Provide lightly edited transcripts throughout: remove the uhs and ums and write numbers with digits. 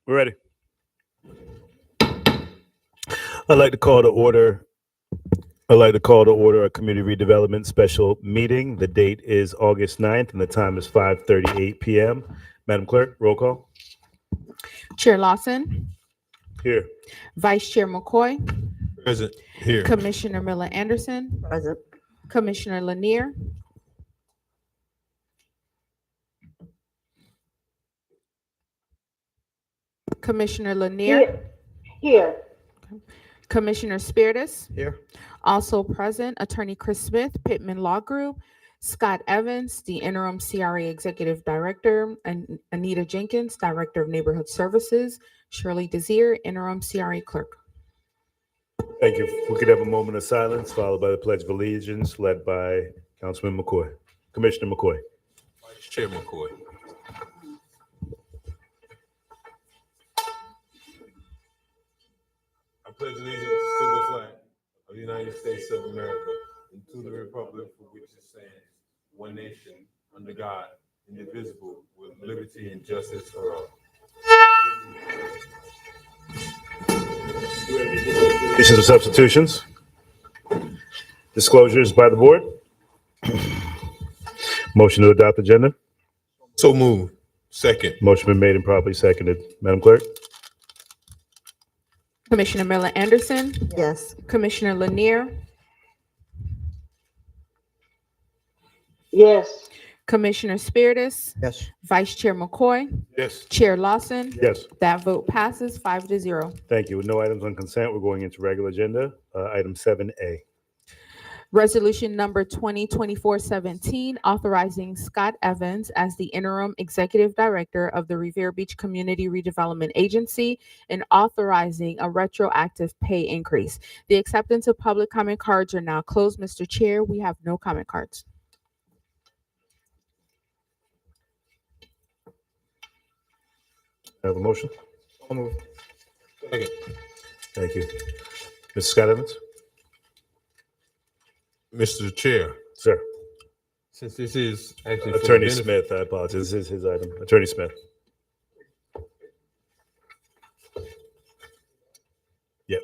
We're ready. I'd like to call to order. A community redevelopment special meeting. The date is August 9th and the time is 5:38 p.m. Madam Clerk, roll call. Chair Lawson, Here. Vice Chair McCoy, Present. Here. Commissioner Miller Anderson, Present. Commissioner Lanier, Commissioner Lanier, Here. Commissioner Spiritus, Here. also present, Attorney Chris Smith, Pittman Law Group, Scott Evans, the interim CRA Executive Director, and Anita Jenkins, Director of Neighborhood Services, Shirley Desir, interim CRA Clerk. Thank you. We could have a moment of silence followed by the Pledge of Allegiance led by Councilman McCoy. Commissioner McCoy. Vice Chair McCoy. I pledge allegiance to the flag of the United States of America and to the republic for which it stands, one nation, under God, indivisible, with liberty and justice for all. Additions or substitutions? Disclosures by the board? Motion to adopt agenda? So move. Second. Motion been made and properly seconded. Madam Clerk? Commissioner Miller Anderson, Yes. Commissioner Lanier, Yes. Commissioner Spiritus, Yes. Vice Chair McCoy, Yes. Chair Lawson. Yes. That vote passes 5-0. Thank you. With no items on consent, we're going into regular agenda. Item 7A. Resolution number 2024-17, authorizing Scott Evans as the interim executive director of the Revere Beach Community Redevelopment Agency and authorizing a retroactive pay increase. The acceptance of public comment cards are now closed. Mr. Chair, we have no comment cards. I have a motion? So move. Second. Thank you. Mr. Scott Evans? Mr. Chair, Sir. since this is actually for the Attorney benefit- Smith, I apologize. This is his item. Attorney Smith. Yep.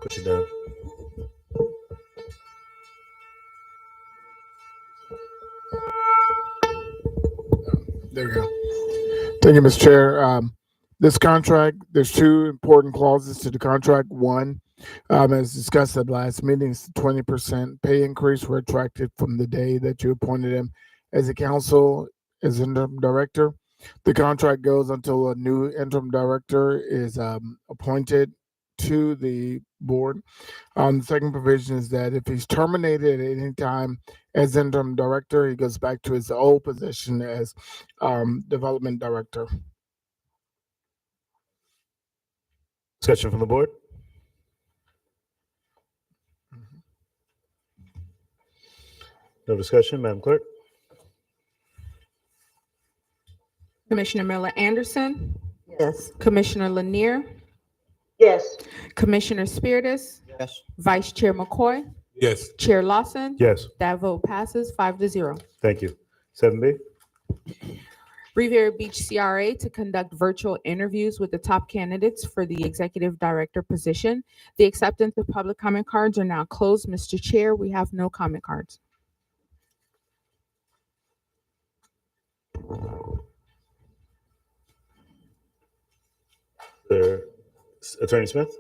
Push it down. There we go. Thank you, Mr. Chair. This contract, there's two important clauses to the contract. One, as discussed at the last meeting, is the 20% pay increase retroactive from the day that you appointed him as a council as interim director. The contract goes until a new interim director is appointed to the board. The second provision is that if he's terminated at any time as interim director, he goes back to his old position as development director. Discussion from the board? No discussion, Madam Clerk? Commissioner Miller Anderson, Yes. Commissioner Lanier, Yes. Commissioner Spiritus, Yes. Vice Chair McCoy, Yes. Chair Lawson. Yes. That vote passes 5-0. Thank you. 7B? Revere Beach CRA to conduct virtual interviews with the top candidates for the executive director position. The acceptance of public comment cards are now closed. Mr. Chair, we have no comment cards. Attorney Smith?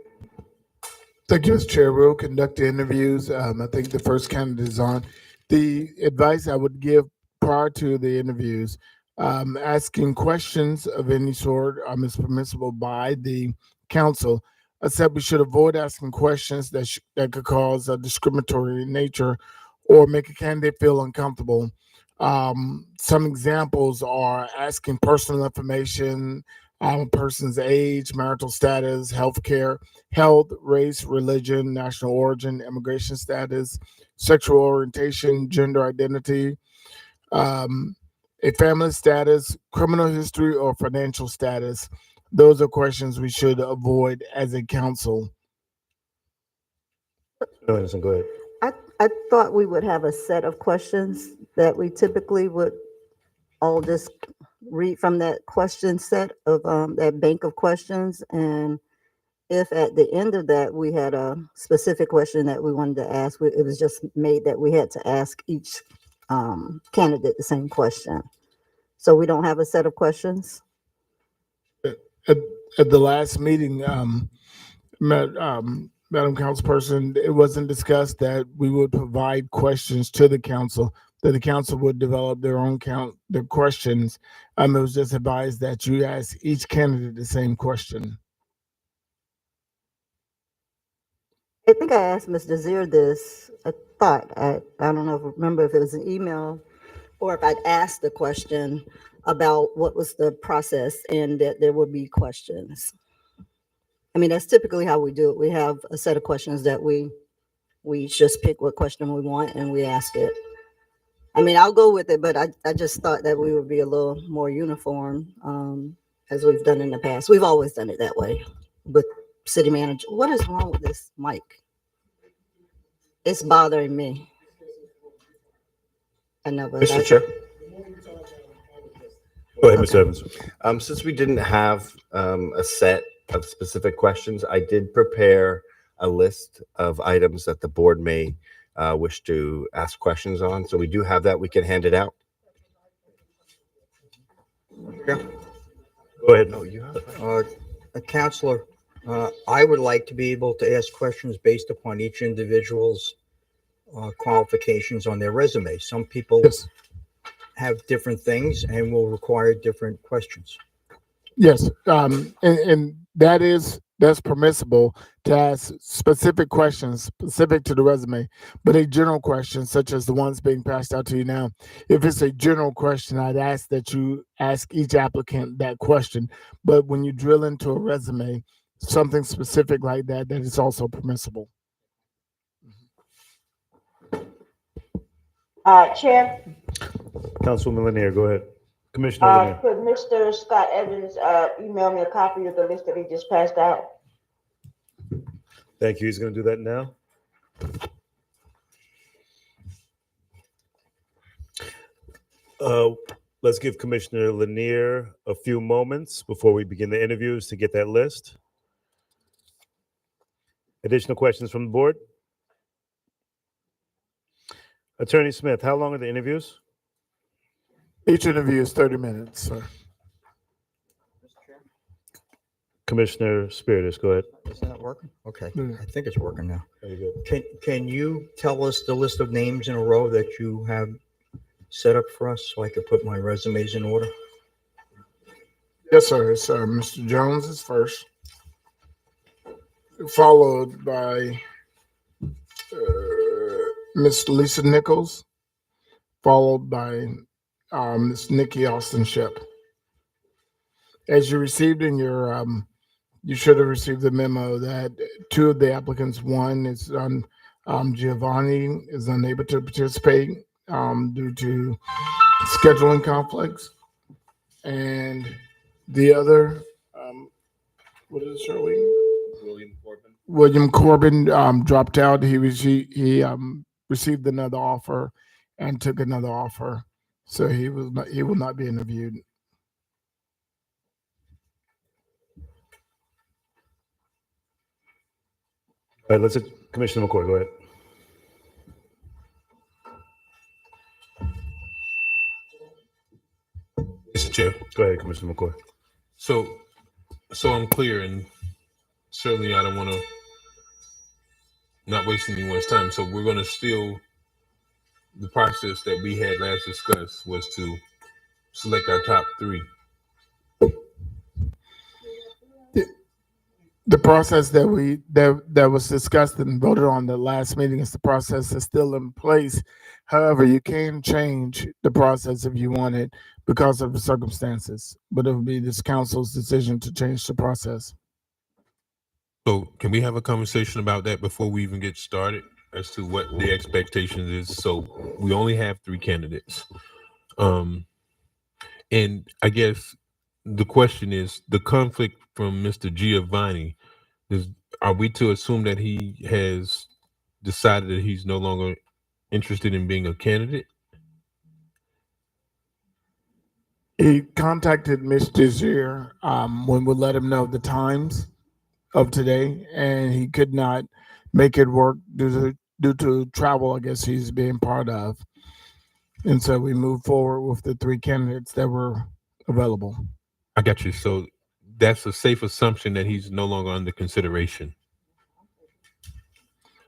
Thank you, Mr. Chair. We'll conduct the interviews. I think the first candidate is on. The advice I would give prior to the interviews, asking questions of any sort is permissible by the council. I said we should avoid asking questions that could cause a discriminatory nature or make a candidate feel uncomfortable. Some examples are asking personal information, a person's age, marital status, healthcare, health, race, religion, national origin, immigration status, sexual orientation, gender identity, a family status, criminal history, or financial status. Those are questions we should avoid as a council. No, Anderson, go ahead. I thought we would have a set of questions that we typically would all just read from that question set of, that bank of questions. And if at the end of that, we had a specific question that we wanted to ask, it was just made that we had to ask each candidate the same question. So we don't have a set of questions? At, at the last meeting, Madam Councilperson, it wasn't discussed that we would provide questions to the council, that the council would develop their questions. It was just advised that you ask each candidate the same question. I think I asked Ms. Desir this. I don't know, remember if it was an email or if I'd asked the question about what was the process and that there would be questions. I mean, that's typically how we do it. We have a set of questions that we just pick what question we want and we ask it. I mean, I'll go with it, but I just thought that we would be a little more uniform, as we've done in the past. We've always done it that way with city manager. What is wrong with this mic? It's bothering me. I know, but Mr. Chair, Go ahead, Mr. Evans. since we didn't have a set of specific questions, I did prepare a list of items that the board may wish to ask questions on. So we do have that. We can hand it out. Go ahead. Oh, you have it. Counselor, I would like to be able to ask questions based upon each individual's qualifications on their resume. Some people Yes. have different things and will require different questions. Yes, and that's permissible to ask specific questions specific to the resume, but a general question such as the ones being passed out to you now, if it's a general question, I'd ask that you ask each applicant that question. But when you drill into a resume, something specific like that, that is also permissible. Chair, Councilwoman Lanier, go ahead. Commissioner Lanier. could Mr. Scott Evans, email me a copy of the list that he just passed out? Thank you. He's going to do that now. Let's give Commissioner Lanier a few moments before we begin the interviews to get that list. Additional questions from the board? Attorney Smith, how long are the interviews? Each interview is 30 minutes, sir. Commissioner Spiritus, go ahead. Is that working? Okay, Mm. I think it's working now. Very good. Can you tell us the list of names in a row that you have set up for us so I could put my resumes in order? Yes, sir. It's Mr. Jones is first, followed by Miss Lisa Nichols, followed by Miss Nikki Austin Ship. As you received in your, you should have received the memo that two of the applicants, one is Giovanni is unable to participate due to scheduling conflicts, and the other, what is it, Shirley? William Corbin dropped out. He received another offer and took another offer, so he will not be interviewed. All right, let's Commissioner McCoy, go ahead. Mr. Chair. Go ahead, Commissioner McCoy. So I'm clear, and certainly I don't want to not waste anyone's time. So we're going to still, the process that we had last discussed was to select our top three. The process that was discussed and voted on the last meeting is the process that's still in place. However, you can change the process if you want it because of the circumstances, but it would be this council's decision to change the process. So can we have a conversation about that before we even get started as to what the expectations is? So we only have three candidates. And I guess the question is the conflict from Mr. Giovanni. Are we to assume that he has decided that he's no longer interested in being a candidate? He contacted Ms. Desir when we let him know the times of today, and he could not make it work due to travel, I guess he's being part of. And so we moved forward with the three candidates that were available. I got you. So that's a safe assumption that he's no longer under consideration.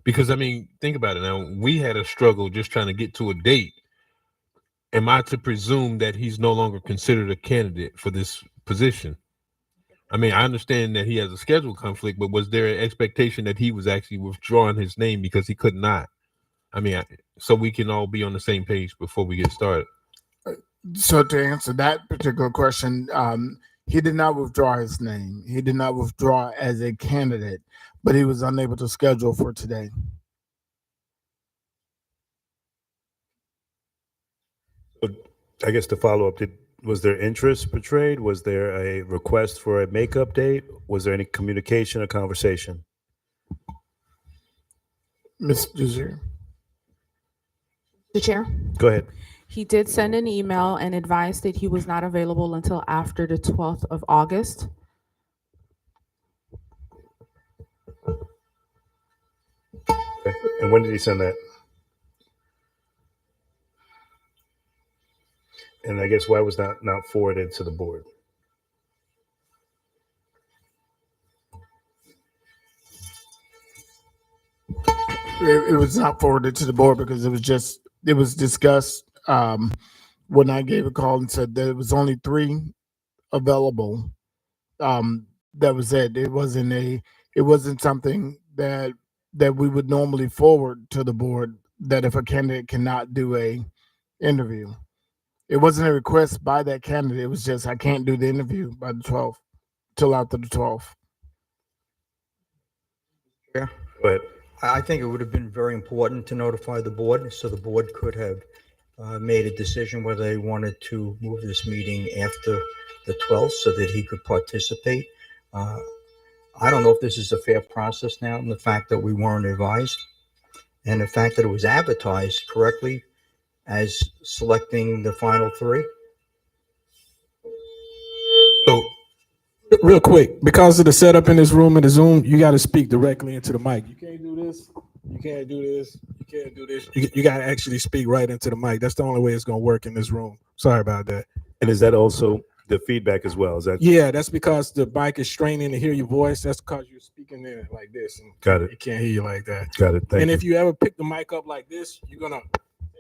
Because I mean, think about it now. We had a struggle just trying to get to a date. Am I to presume that he's no longer considered a candidate for this position? I mean, I understand that he has a schedule conflict, but was there an expectation that he was actually withdrawing his name because he could not? I mean, so we can all be on the same page before we get started. So to answer that particular question, he did not withdraw his name. He did not withdraw as a candidate, but he was unable to schedule for today. I guess to follow up, was there interest portrayed? Was there a request for a makeup date? Was there any communication or conversation? Ms. Desir. Mr. Chair, Go ahead. he did send an email and advised that he was not available until after the 12th of August. Okay. And when did he send that? And I guess why was that not forwarded to the board? It was not forwarded to the board because it was discussed when I gave a call and said there was only 3 available. That was it. It wasn't something that we would normally forward to the board, that if a candidate cannot do a interview. It wasn't a request by that candidate. It was just, I can't do the interview by the 12th till after the 12th. Yeah. Go ahead. I think it would have been very important to notify the board so the board could have made a decision whether they wanted to move this meeting after the 12th so that he could participate. I don't know if this is a fair process now, and the fact that we weren't advised, and the fact that it was advertised correctly as selecting the final 3. So Real quick, because of the setup in this room and the Zoom, you got to speak directly into the mic. You can't do this. You can't do this. You can't do this. You got to actually speak right into the mic. That's the only way it's going to work in this room. Sorry about that. And is that also the feedback as well? Is that Yeah, that's because the mic is straining to hear your voice. That's because you're speaking in it like this. And Got it. It can't hear you like that. Got it. Thank And you. if you ever pick the mic up like this, you're going to.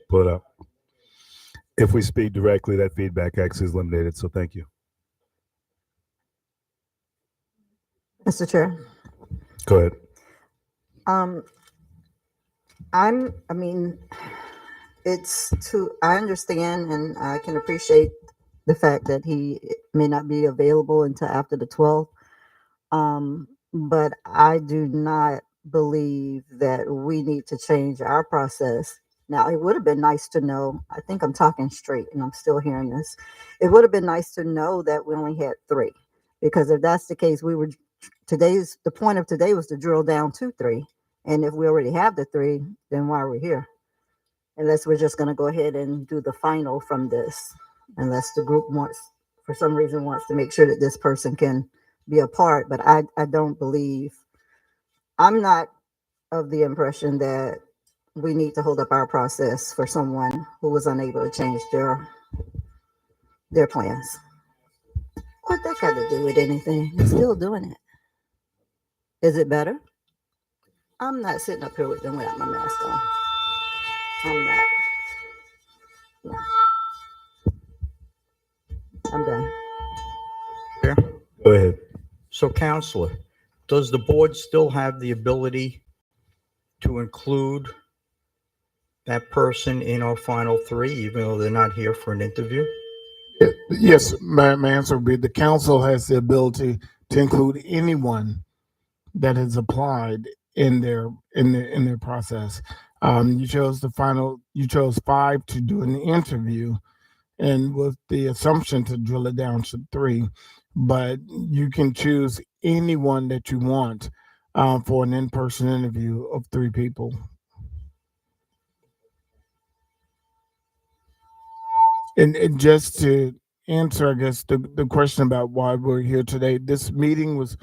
Pull it up. If we speak directly, that feedback actually is eliminated. So thank you. Mr. Chair. Go ahead. I mean, I understand and I can appreciate the fact that he may not be available until after the 12th. But I do not believe that we need to change our process. Now, it would have been nice to know, I think I'm talking straight and I'm still hearing this. It would have been nice to know that we only had 3, because if that's the case, the point of today was to drill down to 3. And if we already have the 3, then why are we here? Unless we're just going to go ahead and do the final from this, unless the group for some reason wants to make sure that this person can be a part. But I don't believe, I'm not of the impression that we need to hold up our process for someone who was unable to change their plans. What that got to do with anything? We're still doing it. Is it better? I'm not sitting up here with them without my mask on. I'm not. No. I'm done. Yeah. Go ahead. So, Counselor, does the board still have the ability to include that person in our final 3, even though they're not here for an interview? Yes, my answer would be the council has the ability to include anyone that has applied in their process. You chose 5 to do an interview, and with the assumption to drill it down to 3, but you can choose anyone that you want for an in-person interview of 3 people. And just to answer, I guess, the question about why we're here today. This meeting was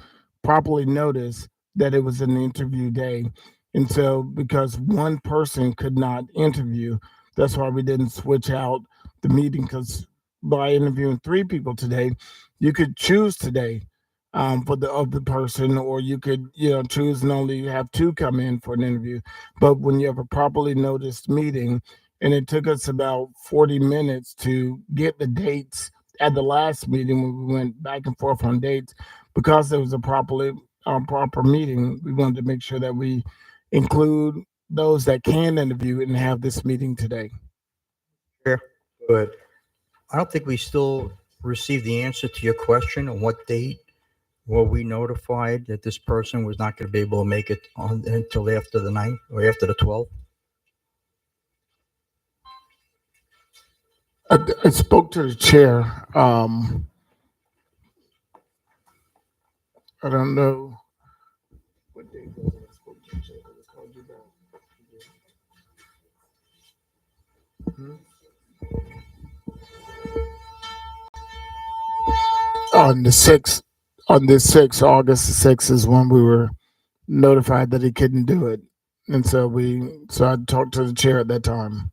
properly noticed that it was an interview day. And so because one person could not interview, that's why we didn't switch out the meeting, because by interviewing 3 people today, you could choose today for the other person, or you could, choose and only have 2 come in for an interview. But when you have a properly noticed meeting, and it took us about 40 minutes to get the dates at the last meeting when we went back and forth on dates, because there was a proper meeting, we wanted to make sure that we include those that can interview and have this meeting today. Chair, Go ahead. I don't think we still received the answer to your question on what date were we notified that this person was not going to be able to make it on until after the 9th or after the 12th? I spoke to the chair. I don't know what date was it. I spoke to the chair because I called you back. On the 6th, August the 6th is when we were notified that he couldn't do it. And so I talked to the chair at that time.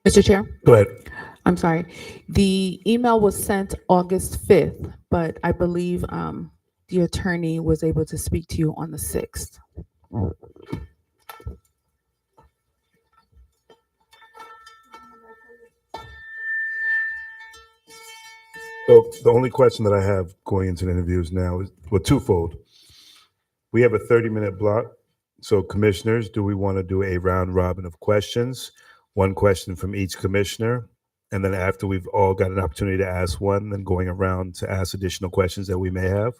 Mr. Chair, Go ahead. I'm sorry. The email was sent August 5th, but I believe the attorney was able to speak to you on the 6th. So the only question that I have going into the interviews now is, well, twofold. We have a 30-minute block. So commissioners, do we want to do a round robin of questions? 1 question from each commissioner. And then after we've all got an opportunity to ask one, then going around to ask additional questions that we may have,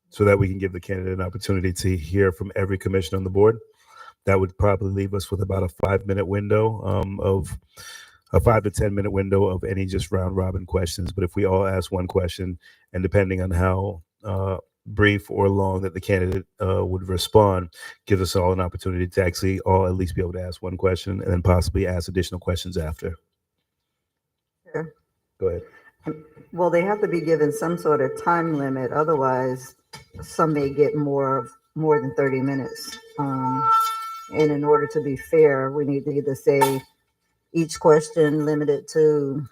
so that we can give the candidate an opportunity to hear from every commissioner on the board. That would probably leave us with about a 5-minute window of a 5 to 10 minute window of any just round robin questions. But if we all ask 1 question, and depending on how brief or long that the candidate would respond, gives us all an opportunity to actually all at least be able to ask 1 question and then possibly ask additional questions after. Sure. Go ahead. Well, they have to be given some sort of time limit. Otherwise, some may get more than 30 minutes. And in order to be fair, we need to either say each question limited to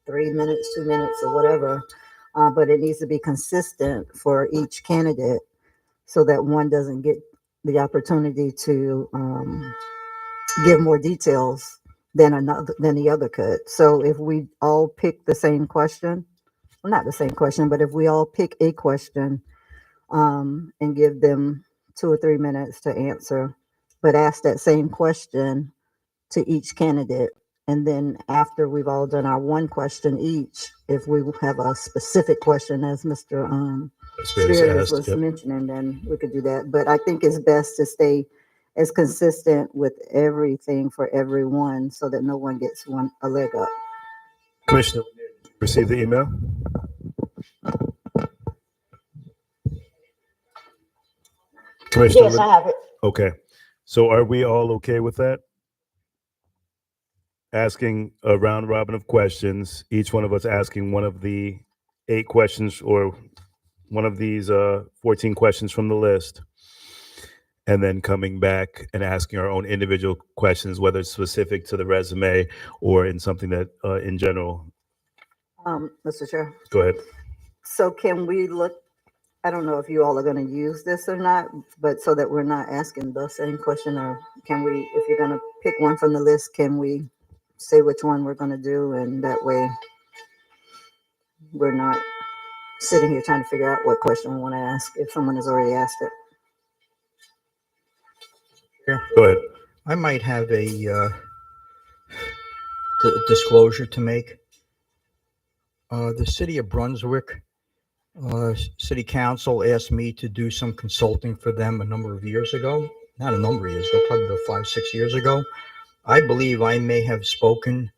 3 minutes, 2 minutes, or whatever. But it needs to be consistent for each candidate, so that one doesn't get the opportunity to give more details than the other could. So if we all pick the same question, well, not the same question, but if we all pick a question and give them 2 or 3 minutes to answer, but ask that same question to each candidate. And then after we've all done our 1 question each, if we have a specific question, as Mr. Spears was mentioning, then we could do that. But I think it's best to stay as consistent with everything for everyone, so that no one gets a leg up. Commissioner, receive the email? Commissioner, Yes, I have it. okay. So are we all okay with that? Asking a round robin of questions, each one of us asking one of the 8 questions or one of these 14 questions from the list, and then coming back and asking our own individual questions, whether it's specific to the resume or in something that in general. Mr. Chair. Go ahead. So can we look, I don't know if you all are going to use this or not, but so that we're not asking the same question, or can we, if you're going to pick one from the list, can we say which one we're going to do? And that way we're not sitting here trying to figure out what question we want to ask if someone has already asked it. Yeah. Go ahead. I might have a disclosure to make. The city of Brunswick City Council asked me to do some consulting for them a number of years ago. Not a number of years ago, probably about 5, 6 years ago. I believe I may have spoken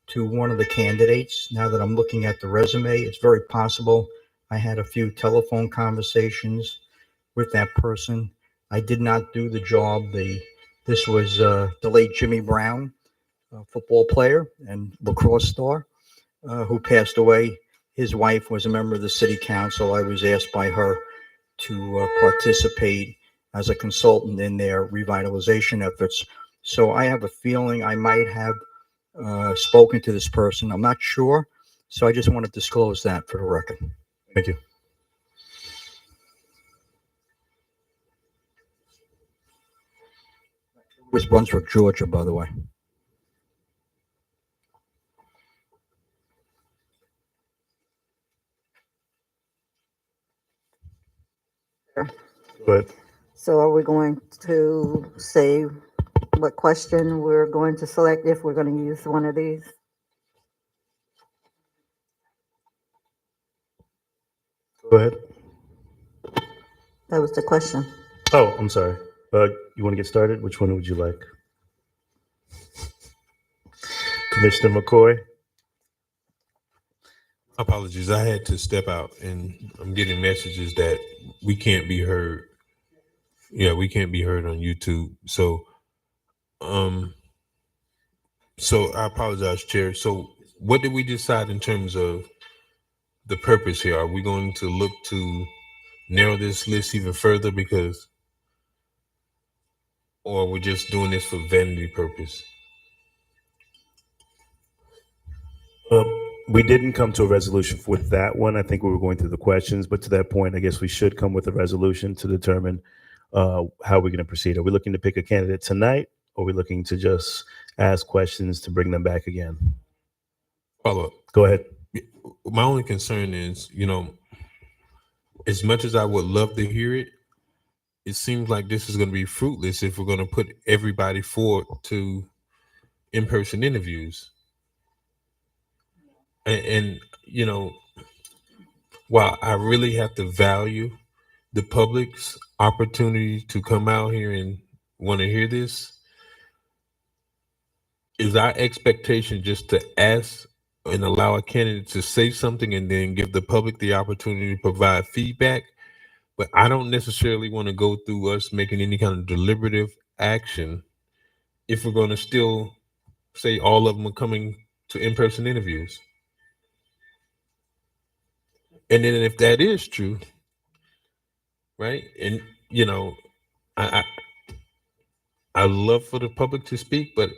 to one of the candidates. Now that I'm looking at the resume, it's very possible I had a few telephone conversations with that person. I did not do the job. This was the late Jimmy Brown. football player and lacrosse star who passed away. His wife was a member of the city council. I was asked by her to participate as a consultant in their revitalization efforts. So I have a feeling I might have spoken to this person. I'm not sure. So I just want to disclose that for the record. Thank you. West Brunswick, Georgia, by the way. But So are we going to say what question we're going to select if we're going to use one of these? go ahead. That was the question. Oh, I'm sorry. You want to get started? Which one would you like? Commissioner McCoy? Apologies, I had to step out, and I'm getting messages that we can't be heard. Yeah, we can't be heard on YouTube. Um, so I apologize, Chair. So what did we decide in terms of the purpose here? Are we going to look to narrow this list even further or we're just doing this for vanity purpose? We didn't come to a resolution for that one. I think we were going through the questions, but to that point, I guess we should come with a resolution to determine how we're going to proceed. Are we looking to pick a candidate tonight, or are we looking to just ask questions to bring them back again? Follow up. Go ahead. My only concern is, as much as I would love to hear it, it seems like this is going to be fruitless if we're going to put everybody forward to in-person interviews. And while I really have to value the public's opportunity to come out here and want to hear this, is our expectation just to ask and allow a candidate to say something and then give the public the opportunity to provide feedback? But I don't necessarily want to go through us making any kind of deliberative action if we're going to still say all of them are coming to in-person interviews. And then if that is true, right? And I I love for the public to speak, but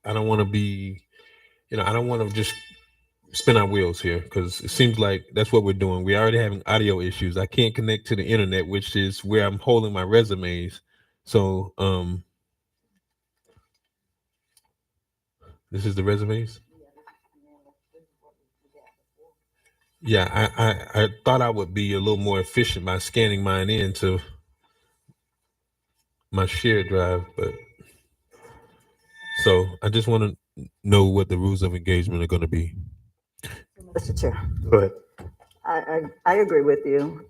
I don't want to be, I don't want to just spin our wheels here, because it seems like that's what we're doing. We're already having audio issues. I can't connect to the internet, which is where I'm holding my resumes. So this is the resumes. Yeah, I thought I would be a little more efficient by scanning mine into my shared drive, but so I just want to know what the rules of engagement are going to be. Mr. Chair, Go ahead. I agree with you.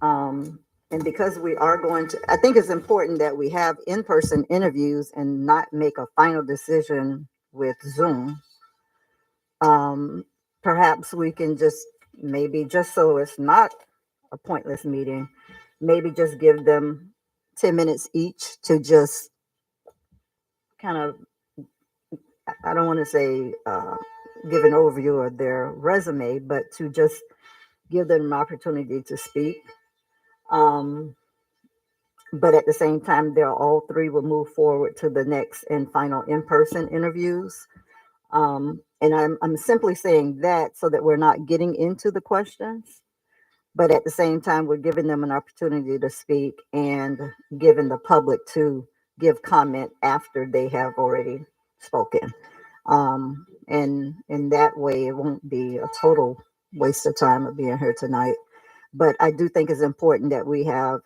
And because we are going to, I think it's important that we have in-person interviews and not make a final decision with Zoom. Perhaps we can just, maybe just so it's not a pointless meeting, maybe just give them 10 minutes each to just kind of, I don't want to say give an overview of their resume, but to just give them an opportunity to speak. But at the same time, they're all three will move forward to the next and final in-person interviews. And I'm simply saying that so that we're not getting into the questions, but at the same time, we're giving them an opportunity to speak and giving the public to give comment after they have already spoken. And in that way, it won't be a total waste of time of being here tonight. But I do think it's important that we have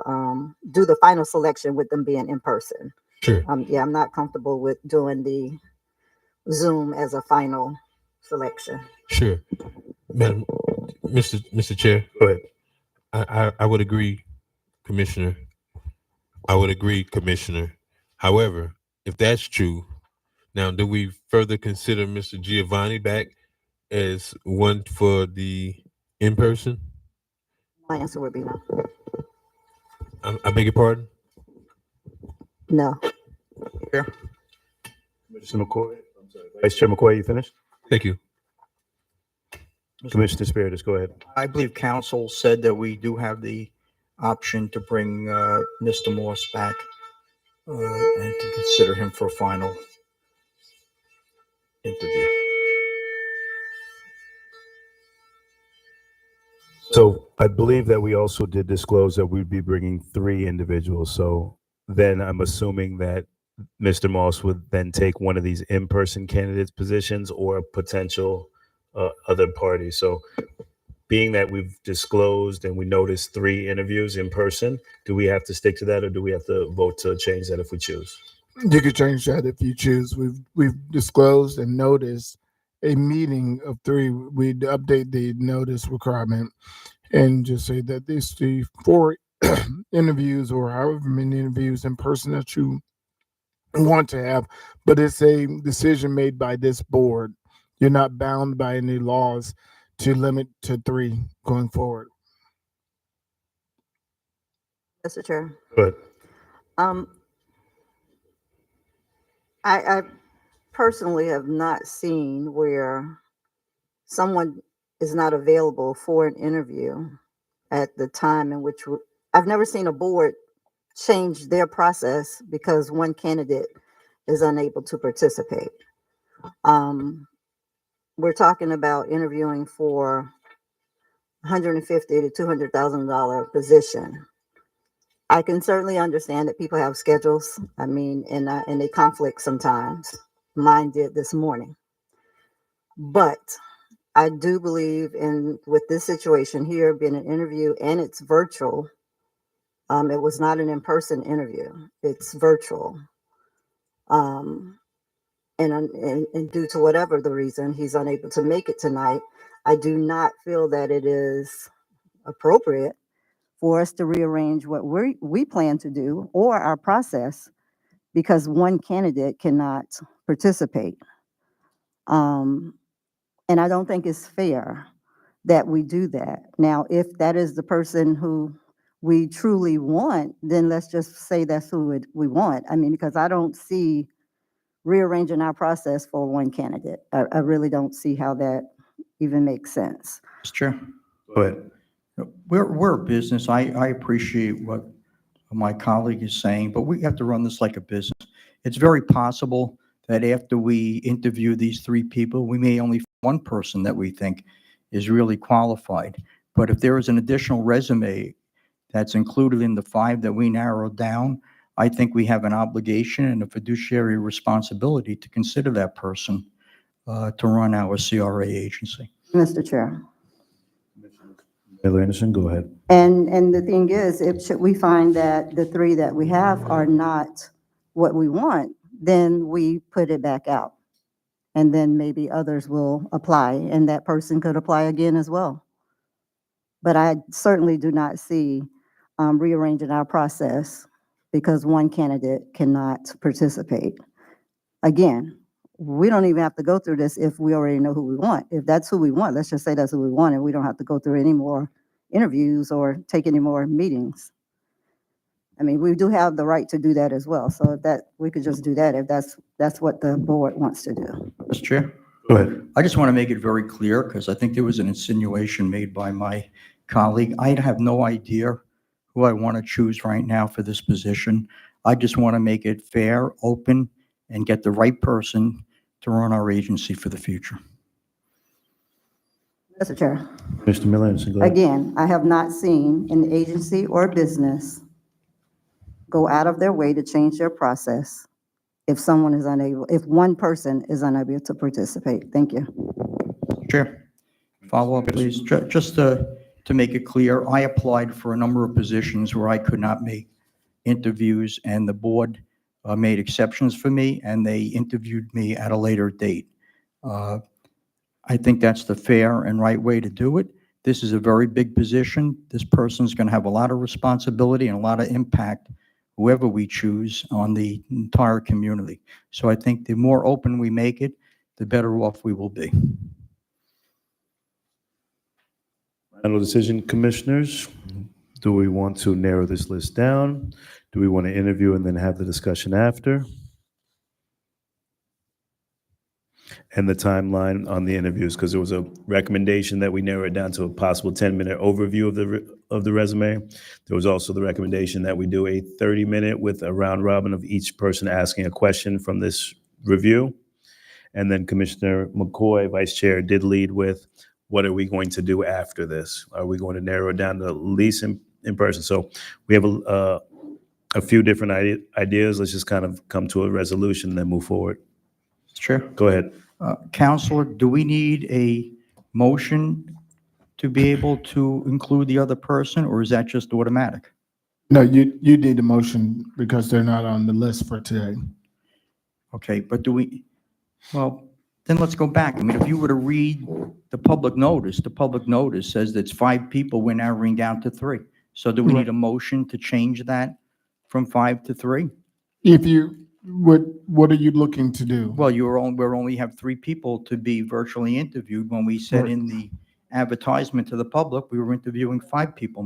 do the final selection with them being in person. Sure. Yeah, I'm not comfortable with doing the Zoom as a final selection. Sure. Madam, Mr. Chair, Go ahead. I would agree, Commissioner. I would agree, Commissioner. However, if that's true, now do we further consider Mr. Giovanni back as one for the in-person? My answer would be no. I beg your pardon? No. Yeah. Commissioner McCoy? Vice Chair McCoy, you finished? Thank you. Commissioner Spiritus, go ahead. I believe council said that we do have the option to bring Mr. Morse back and to consider him for a final interview. So I believe that we also did disclose that we'd be bringing 3 individuals. So then I'm assuming that Mr. Moss would then take one of these in-person candidates positions or a potential other party. So being that we've disclosed and we noticed 3 interviews in person, do we have to stick to that or do we have to vote to change that if we choose? You could change that if you choose. We've disclosed and noticed a meeting of 3. We'd update the notice requirement and just say that these 4 interviews or however many interviews in person that you want to have, but it's a decision made by this board. You're not bound by any laws to limit to 3 going forward. Mr. Chair. But I personally have not seen where someone is not available for an interview at the time in which I've never seen a board change their process because one candidate is unable to participate. We're talking about interviewing for $150,000 to $200,000 position. I can certainly understand that people have schedules. I mean, and they conflict sometimes. Mine did this morning. But I do believe with this situation here being an interview and it's virtual. It was not an in-person interview. It's virtual. And due to whatever the reason he's unable to make it tonight, I do not feel that it is appropriate for us to rearrange what we plan to do or our process because one candidate cannot participate. And I don't think it's fair that we do that. Now, if that is the person who we truly want, then let's just say that's who we want. I mean, because I don't see rearranging our process for one candidate. I really don't see how that even makes sense. Mr. Chair, go ahead. we're a business. I appreciate what my colleague is saying, but we have to run this like a business. It's very possible that after we interview these 3 people, we may only find one person that we think is really qualified. But if there is an additional resume that's included in the 5 that we narrowed down, I think we have an obligation and a fiduciary responsibility to consider that person to run our CRA agency. Mr. Chair. Miller Anderson, go ahead. And the thing is, if we find that the 3 that we have are not what we want, then we put it back out. And then maybe others will apply and that person could apply again as well. But I certainly do not see rearranging our process because one candidate cannot participate. Again, we don't even have to go through this if we already know who we want. If that's who we want, let's just say that's who we want and we don't have to go through any more interviews or take any more meetings. I mean, we do have the right to do that as well. So if that, we could just do that if that's what the board wants to do. Mr. Chair? Go ahead. I just want to make it very clear because I think there was an insinuation made by my colleague. I have no idea who I want to choose right now for this position. I just want to make it fair, open, and get the right person to run our agency for the future. Mr. Chair. Mr. Miller Anderson, go ahead. Again, I have not seen an agency or business go out of their way to change their process if someone is unable, if one person is unable to participate. Thank you. Chair, follow up, please. Just to make it clear, I applied for a number of positions where I could not make interviews, and the board made exceptions for me, and they interviewed me at a later date. I think that's the fair and right way to do it. This is a very big position. This person's going to have a lot of responsibility and a lot of impact, whoever we choose, on the entire community. So I think the more open we make it, the better off we will be. Final decision, commissioners. Do we want to narrow this list down? Do we want to interview and then have the discussion after? and the timeline on the interviews, because there was a recommendation that we narrow it down to a possible 10-minute overview of the resume. There was also the recommendation that we do a 30-minute with a round robin of each person asking a question from this review. And then Commissioner McCoy, Vice Chair, did lead with, what are we going to do after this? Are we going to narrow it down to at least in person? So we have a few different ideas. Let's just kind of come to a resolution and then move forward. Mr. Chair. Go ahead. Counselor, do we need a motion to be able to include the other person, or is that just automatic? No, you need a motion because they're not on the list for today. Okay, but well, then let's go back. I mean, if you were to read the public notice says that it's 5 people, we're narrowing down to 3. So do we need a motion to change that from 5 to 3? What are you looking to do? Well, we're only have 3 people to be virtually interviewed. When we said in the advertisement to the public, we were interviewing 5 people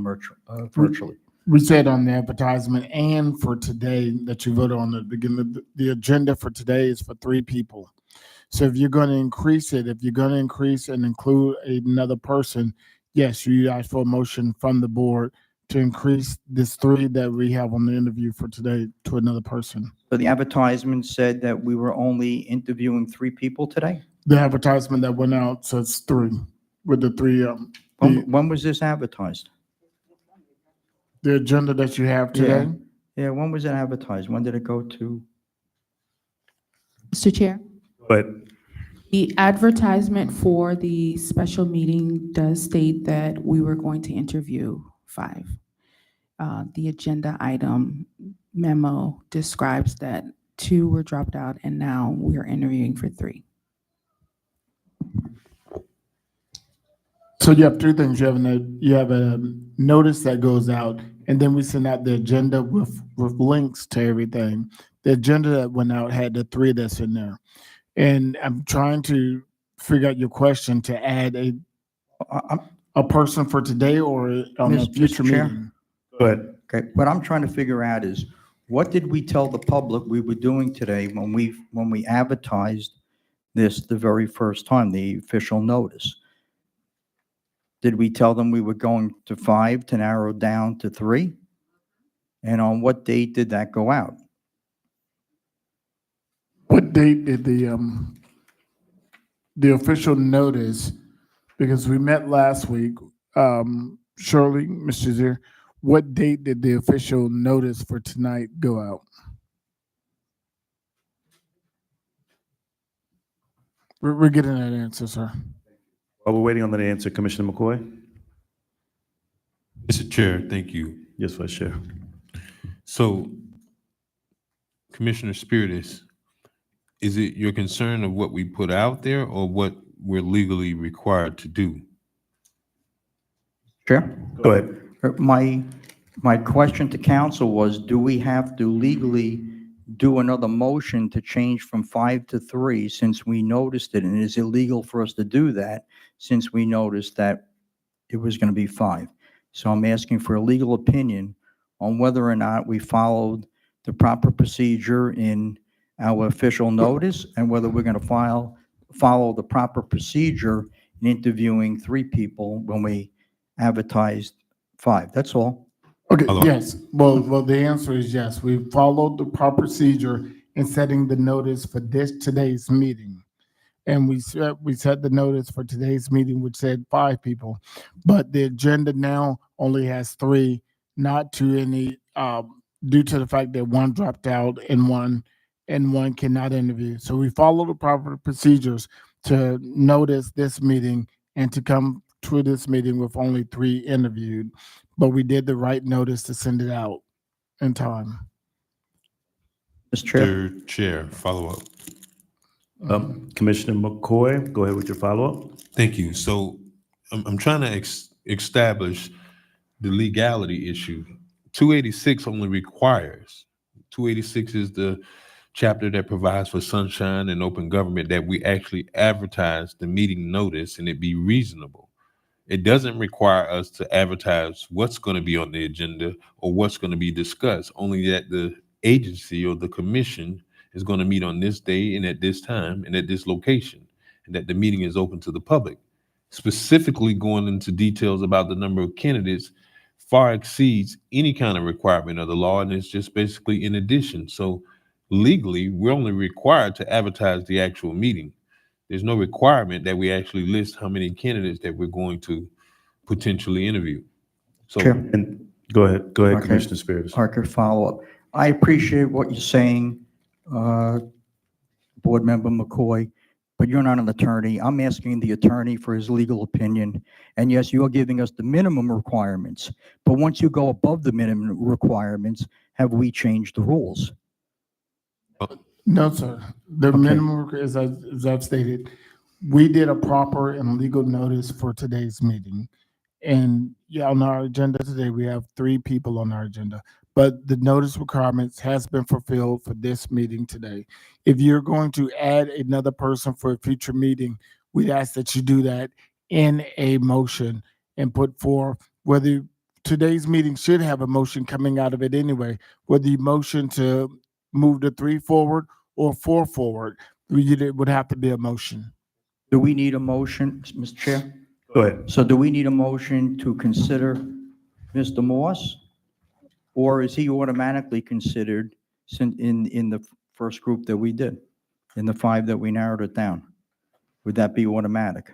virtually. We said on the advertisement and for today that you voted on the beginning, the agenda for today is for 3 people. So if you're going to increase it, and include another person, yes, you ask for a motion from the board to increase this 3 that we have on the interview for today to another person. So the advertisement said that we were only interviewing 3 people today? The advertisement that went out says 3 with the 3. When was this advertised? The agenda that you have today? Yeah, when was it advertised? When did it go to? Mr. Chair, But the advertisement for the special meeting does state that we were going to interview 5. The agenda item memo describes that 2 were dropped out and now we are interviewing for 3. So you have 2 things. You have a notice that goes out, and then we send out the agenda with links to everything. The agenda that went out had the 3 that's in there. And I'm trying to figure out your question to add a person for today or on a future Mr. Chair? meeting. go ahead. Okay, what I'm trying to figure out is, what did we tell the public we were doing today when we advertised this the very first time, the official notice? Did we tell them we were going to 5 to narrow down to 3? And on what date did that go out? What date did the official notice, because we met last week, Shirley, Mr. Zier, what date did the official notice for tonight go out? We're getting that answer, sir. While we're waiting on that answer, Commissioner McCoy? Mr. Chair, thank you. Yes, Vice Chair. So, Commissioner Spiritus, is it your concern of what we put out there or what we're legally required to do? Chair? Go ahead. My question to council was, do we have to legally do another motion to change from 5 to 3 since we noticed it? And it is illegal for us to do that since we noticed that it was going to be 5. So I'm asking for a legal opinion on whether or not we followed the proper procedure in our official notice and whether we're going to follow the proper procedure in interviewing 3 people when we advertised 5. That's all. Okay, Hello. yes. Well, the answer is yes. We followed the proper procedure in setting the notice for today's meeting. And we set the notice for today's meeting, which said 5 people. But the agenda now only has 3, not to any, due to the fact that 1 dropped out and one cannot interview. So we follow the proper procedures to notice this meeting and to come to this meeting with only 3 interviewed. But we did the right notice to send it out in time. Mr. Chair? Third Chair, follow up. Commissioner McCoy, go ahead with your follow-up. Thank you. So I'm trying to establish the legality issue. 286 only requires, 286 is the chapter that provides for sunshine and open government, that we actually advertise the meeting notice and it be reasonable. It doesn't require us to advertise what's going to be on the agenda or what's going to be discussed, only that the agency or the commission is going to meet on this day and at this time and at this location, and that the meeting is open to the public. Specifically going into details about the number of candidates far exceeds any kind of requirement of the law, and it's just basically in addition. So legally, we're only required to advertise the actual meeting. There's no requirement that we actually list how many candidates that we're going to potentially interview. So Chair. And go ahead, Okay. Commissioner Spiritus. Parker, follow up. I appreciate what you're saying, Board Member McCoy, but you're not an attorney. I'm asking the attorney for his legal opinion. And yes, you're giving us the minimum requirements, but once you go above the minimum requirements, have we changed the rules? No, sir. The Okay. minimum, as I've stated, we did a proper and legal notice for today's meeting. And yeah, on our agenda today, we have 3 people on our agenda, but the notice requirements has been fulfilled for this meeting today. If you're going to add another person for a future meeting, we'd ask that you do that in a motion and put forth whether today's meeting should have a motion coming out of it anyway, whether you motion to move the 3 forward or 4 forward, it would have to be a motion. Do we need a motion, Mr. Chair? Go ahead. So do we need a motion to consider Mr. Morse? Or is he automatically considered in the first group that we did, in the 5 that we narrowed it down? Would that be automatic?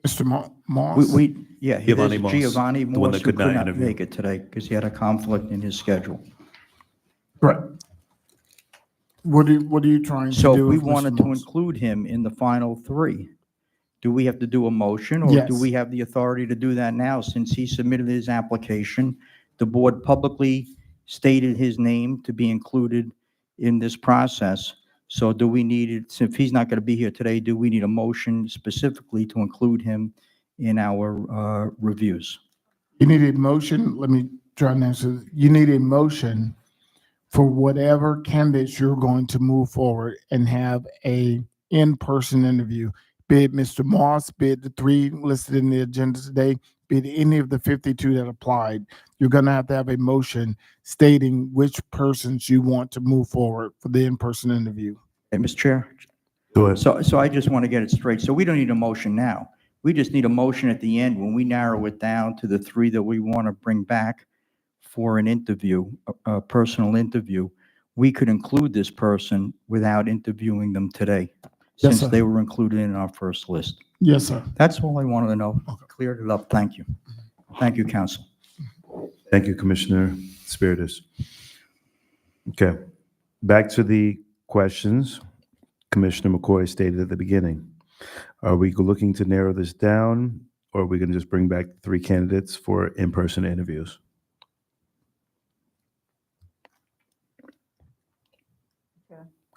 Mr. Moss? Yeah, it is Giovanni Moss, Giovanni the one Morse, that who could could not not interview. make it today because he had a conflict in his schedule. Right. What are you trying to So do? if we with Mr. wanted to Moss? include him in the final 3, do we have to do a motion, or Yes. do we have the authority to do that now? Since he submitted his application, the board publicly stated his name to be included in this process. So do we need it, if he's not going to be here today, do we need a motion specifically to include him in our reviews? You need a motion, let me try and answer. You need a motion for whatever candidates you're going to move forward and have a in-person interview, be it Mr. Moss, be it the 3 listed in the agenda today, be it any of the 52 that applied. You're going to have a motion stating which persons you want to move forward for the in-person interview. Hey, Mr. Chair? Go ahead. So I just want to get it straight. So we don't need a motion now. We just need a motion at the end when we narrow it down to the 3 that we want to bring back for an interview, a personal interview. We could include this person without interviewing them today, Yes, since sir. they were included in our first list. Yes, sir. That's all I wanted to know. Cleared it up. Thank you. Thank you, counsel. Thank you, Commissioner Spiritus. Okay, back to the questions Commissioner McCoy stated at the beginning. Are we looking to narrow this down, or are we going to just bring back 3 candidates for in-person interviews?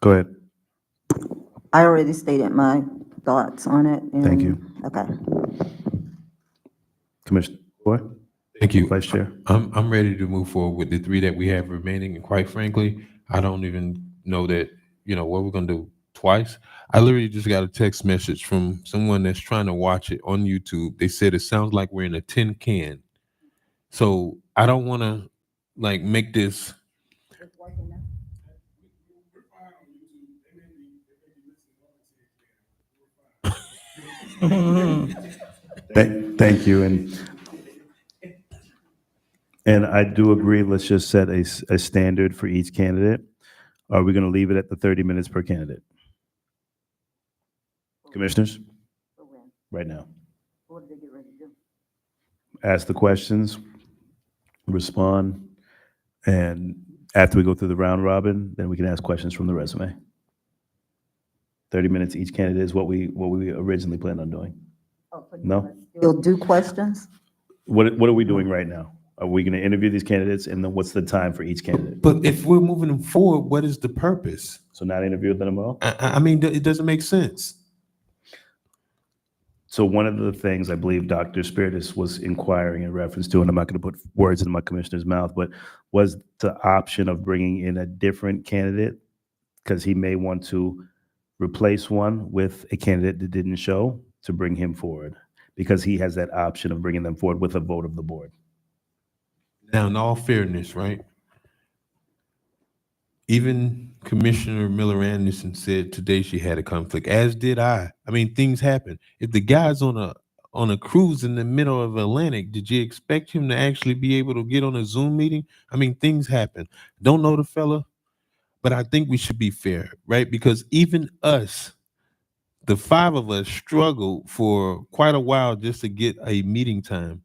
Go ahead. I already stated my thoughts on it. Thank and- you. Okay. Commissioner McCoy, thank you. Vice Chair. I'm ready to move forward with the 3 that we have remaining. And quite frankly, I don't even know that, what we're going to do twice. I literally just got a text message from someone that's trying to watch it on YouTube. They said it sounds like we're in a tin can. So I don't want to make this. Thank you, and I do agree. Let's just set a standard for each candidate. Are we going to leave it at the 30 minutes per candidate? Commissioners, right now. What did they get ready to do? Ask the questions, respond, and after we go through the round robin, then we can ask questions from the resume. 30 minutes each candidate is what we originally planned on doing. Oh, so No? You'll do questions? What are we doing right now? Are we going to interview these candidates, and then what's the time for each candidate? But if we're moving them forward, what is the purpose? So not interview them all? I mean, it doesn't make sense. So one of the things I believe Dr. Spiritus was inquiring in reference to, and I'm not going to put words in my commissioner's mouth, but was the option of bringing in a different candidate because he may want to replace one with a candidate that didn't show to bring him forward because he has that option of bringing them forward with a vote of the board. Now, in all fairness, right? Even Commissioner Miller Anderson said today she had a conflict, as did I. I mean, things happen. If the guy's on a cruise in the middle of Atlantic, did you expect him to actually be able to get on a Zoom meeting? I mean, things happen. Don't know the fella, but I think we should be fair, right? Because even us, the five of us, struggled for quite a while just to get a meeting time.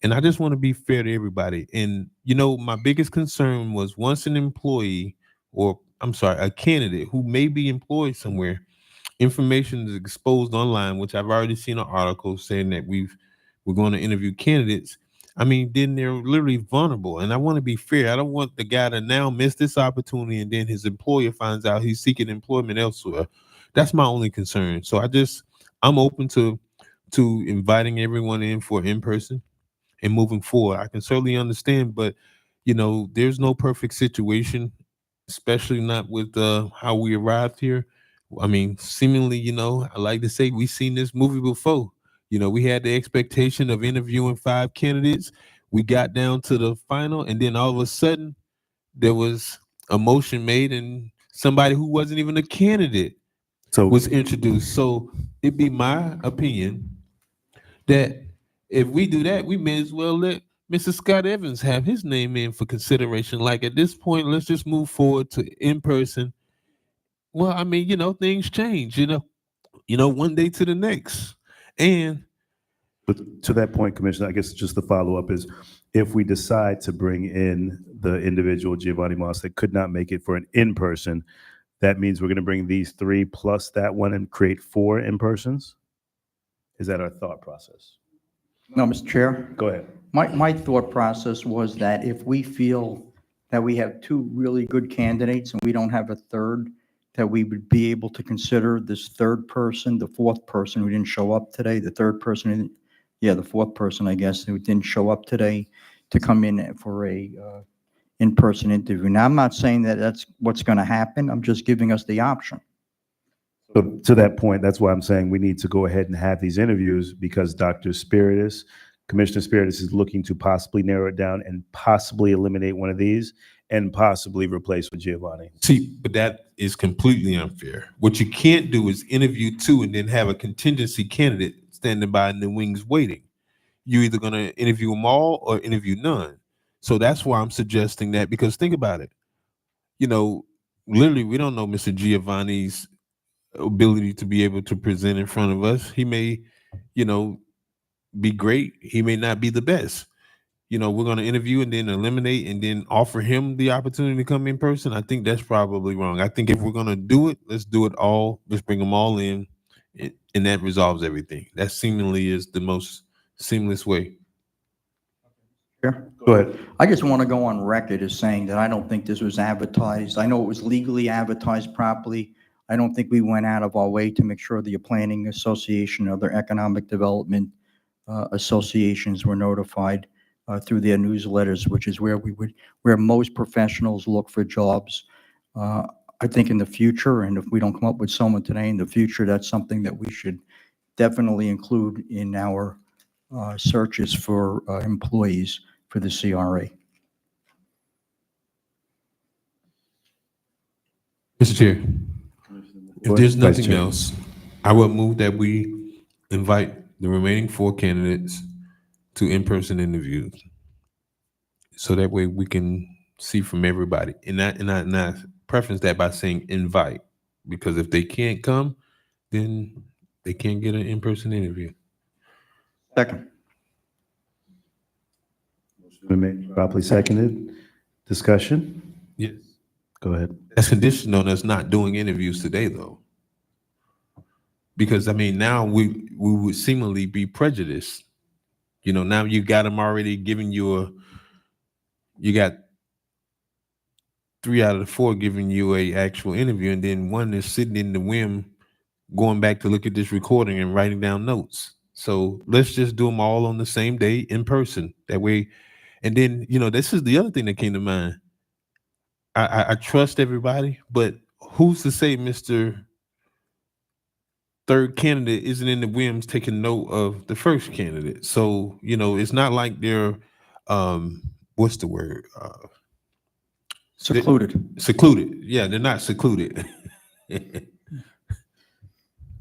And I just want to be fair to everybody. And, my biggest concern was once an employee, or I'm sorry, a candidate who may be employed somewhere, information is exposed online, which I've already seen an article saying that we're going to interview candidates. I mean, then they're literally vulnerable. And I want to be fair. I don't want the guy to now miss this opportunity and then his employer finds out he's seeking employment elsewhere. That's my only concern. So I'm open to inviting everyone in for in person and moving forward. I can certainly understand, but there's no perfect situation, especially not with how we arrived here. I mean, seemingly, I like to say we've seen this movie before. We had the expectation of interviewing 5 candidates. We got down to the final, and then all of a sudden there was a motion made and somebody who wasn't even a candidate So was introduced. So it'd be my opinion that if we do that, we may as well let Mr. Scott Evans have his name in for consideration. Like at this point, let's just move forward to in person. Well, I mean, things change, one day to the next. And but to that point, Commissioner, I guess just the follow-up is if we decide to bring in the individual Giovanni Moss that could not make it for an in-person, that means we're going to bring these 3 plus that one and create 4 in-persons? Is that our thought process? No, Mr. Chair, Go ahead. my thought process was that if we feel that we have 2 really good candidates and we don't have a third, that we would be able to consider this third person, the 4th person who didn't show up today, the 3rd person, the 4th person, I guess, who didn't show up today, to come in for a in-person interview. Now, I'm not saying that that's what's going to happen. I'm just giving us the option. So to that point, that's why I'm saying we need to go ahead and have these interviews because Commissioner Spiritus is looking to possibly narrow it down and possibly eliminate one of these and possibly replace with Giovanni. see, but that is completely unfair. What you can't do is interview 2 and then have a contingency candidate standing by in the wings waiting. You're either going to interview them all or interview none. So that's why I'm suggesting that, because think about it. Literally, we don't know Mr. Giovanni's ability to be able to present in front of us. He may, be great. He may not be the best. We're going to interview and then eliminate and then offer him the opportunity to come in person. I think that's probably wrong. I think if we're going to do it, let's do it all. Let's bring them all in, and that resolves everything. That seemingly is the most seamless way. Chair? Go ahead. I just want to go on record as saying that I don't think this was advertised. I know it was legally advertised properly. I don't think we went out of our way to make sure the Planning Association, other economic development associations were notified through their newsletters, which is where most professionals look for jobs. I think in the future, and if we don't come up with someone today, in the future, that's something that we should definitely include in our searches for employees for the CRA. Mr. Chair, if there's Vice nothing Chair. else, I would move that we invite the remaining 4 candidates to in-person interviews. So that way we can see from everybody. And I preference that by saying invite, because if they can't come, then they can't get an in-person interview. Second. Been made, properly seconded. Discussion? Yes. Go ahead. That's conditioned on us not doing interviews today, though. Because, I mean, now we would seemingly be prejudiced. Now you got them already giving you got 3 out of the 4 giving you a actual interview, and then 1 is sitting in the whim going back to look at this recording and writing down notes. So let's just do them all on the same day in person. That way, and then, this is the other thing that came to mind. I trust everybody, but who's to say Mr. Third candidate isn't in the whims taking note of the first candidate? So, it's not like they're, what's the word? Secluded. Secluded. Yeah, they're not secluded.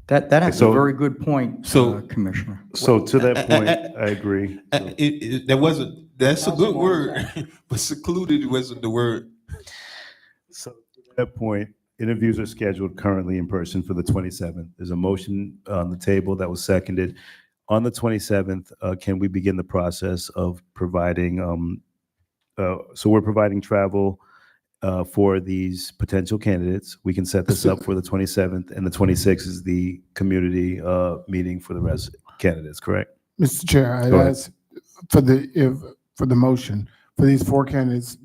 That's So- a very good point, So- Commissioner. So to that point, I agree. So- That's a good word, but secluded wasn't the word. So to that point, interviews are scheduled currently in person for the 27th. There's a motion on the table that was seconded. On the 27th, can we begin the process of providing, so we're providing travel for these potential candidates. We can set this up for the 27th, and the 26th is the community meeting for the rest candidates, correct? Mr. Chair, I'd Go ahead. ask for the motion, for these four candidates,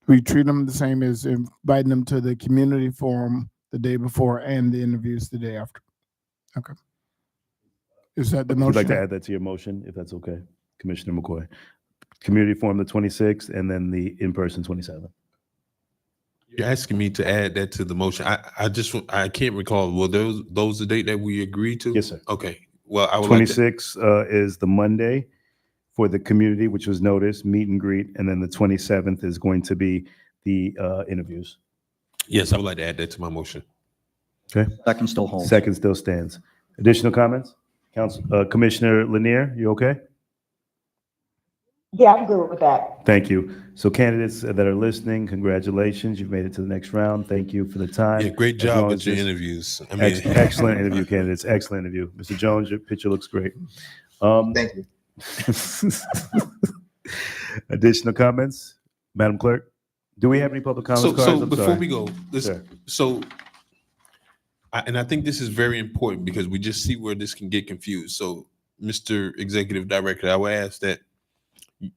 we treat them the same as inviting them to the community forum the day before and the interviews the day after. Okay. Is that the Would you like to motion? add that to your motion, if that's okay, Commissioner McCoy? Community forum the 26th, and then the in-person 27th. You're asking me to add that to the motion. I can't recall. Well, those the date that we agreed to? Yes, sir. Okay. Well, I would like to. 26 is the Monday for the community, which was noticed, meet and greet, and then the 27th is going to be the interviews. Yes, I would like to add that to my motion. Okay. Second still holds. Second still stands. Additional comments? Council, Commissioner Lanier, you okay? Yeah, I'm good with that. Thank you. So candidates that are listening, congratulations. You've made it to the next round. Thank you for the time. Yeah, great As long job as with your this- interviews. I mean, Excellent interview, candidates. Excellent interview. Mr. Jones, your picture looks great. Thank you. Additional comments? Madam Clerk, do we have any public comments So, cards? I'm before sorry. we go, Sure. I think this is very important because we just see where this can get confused. So, Mr. Executive Director, I would ask that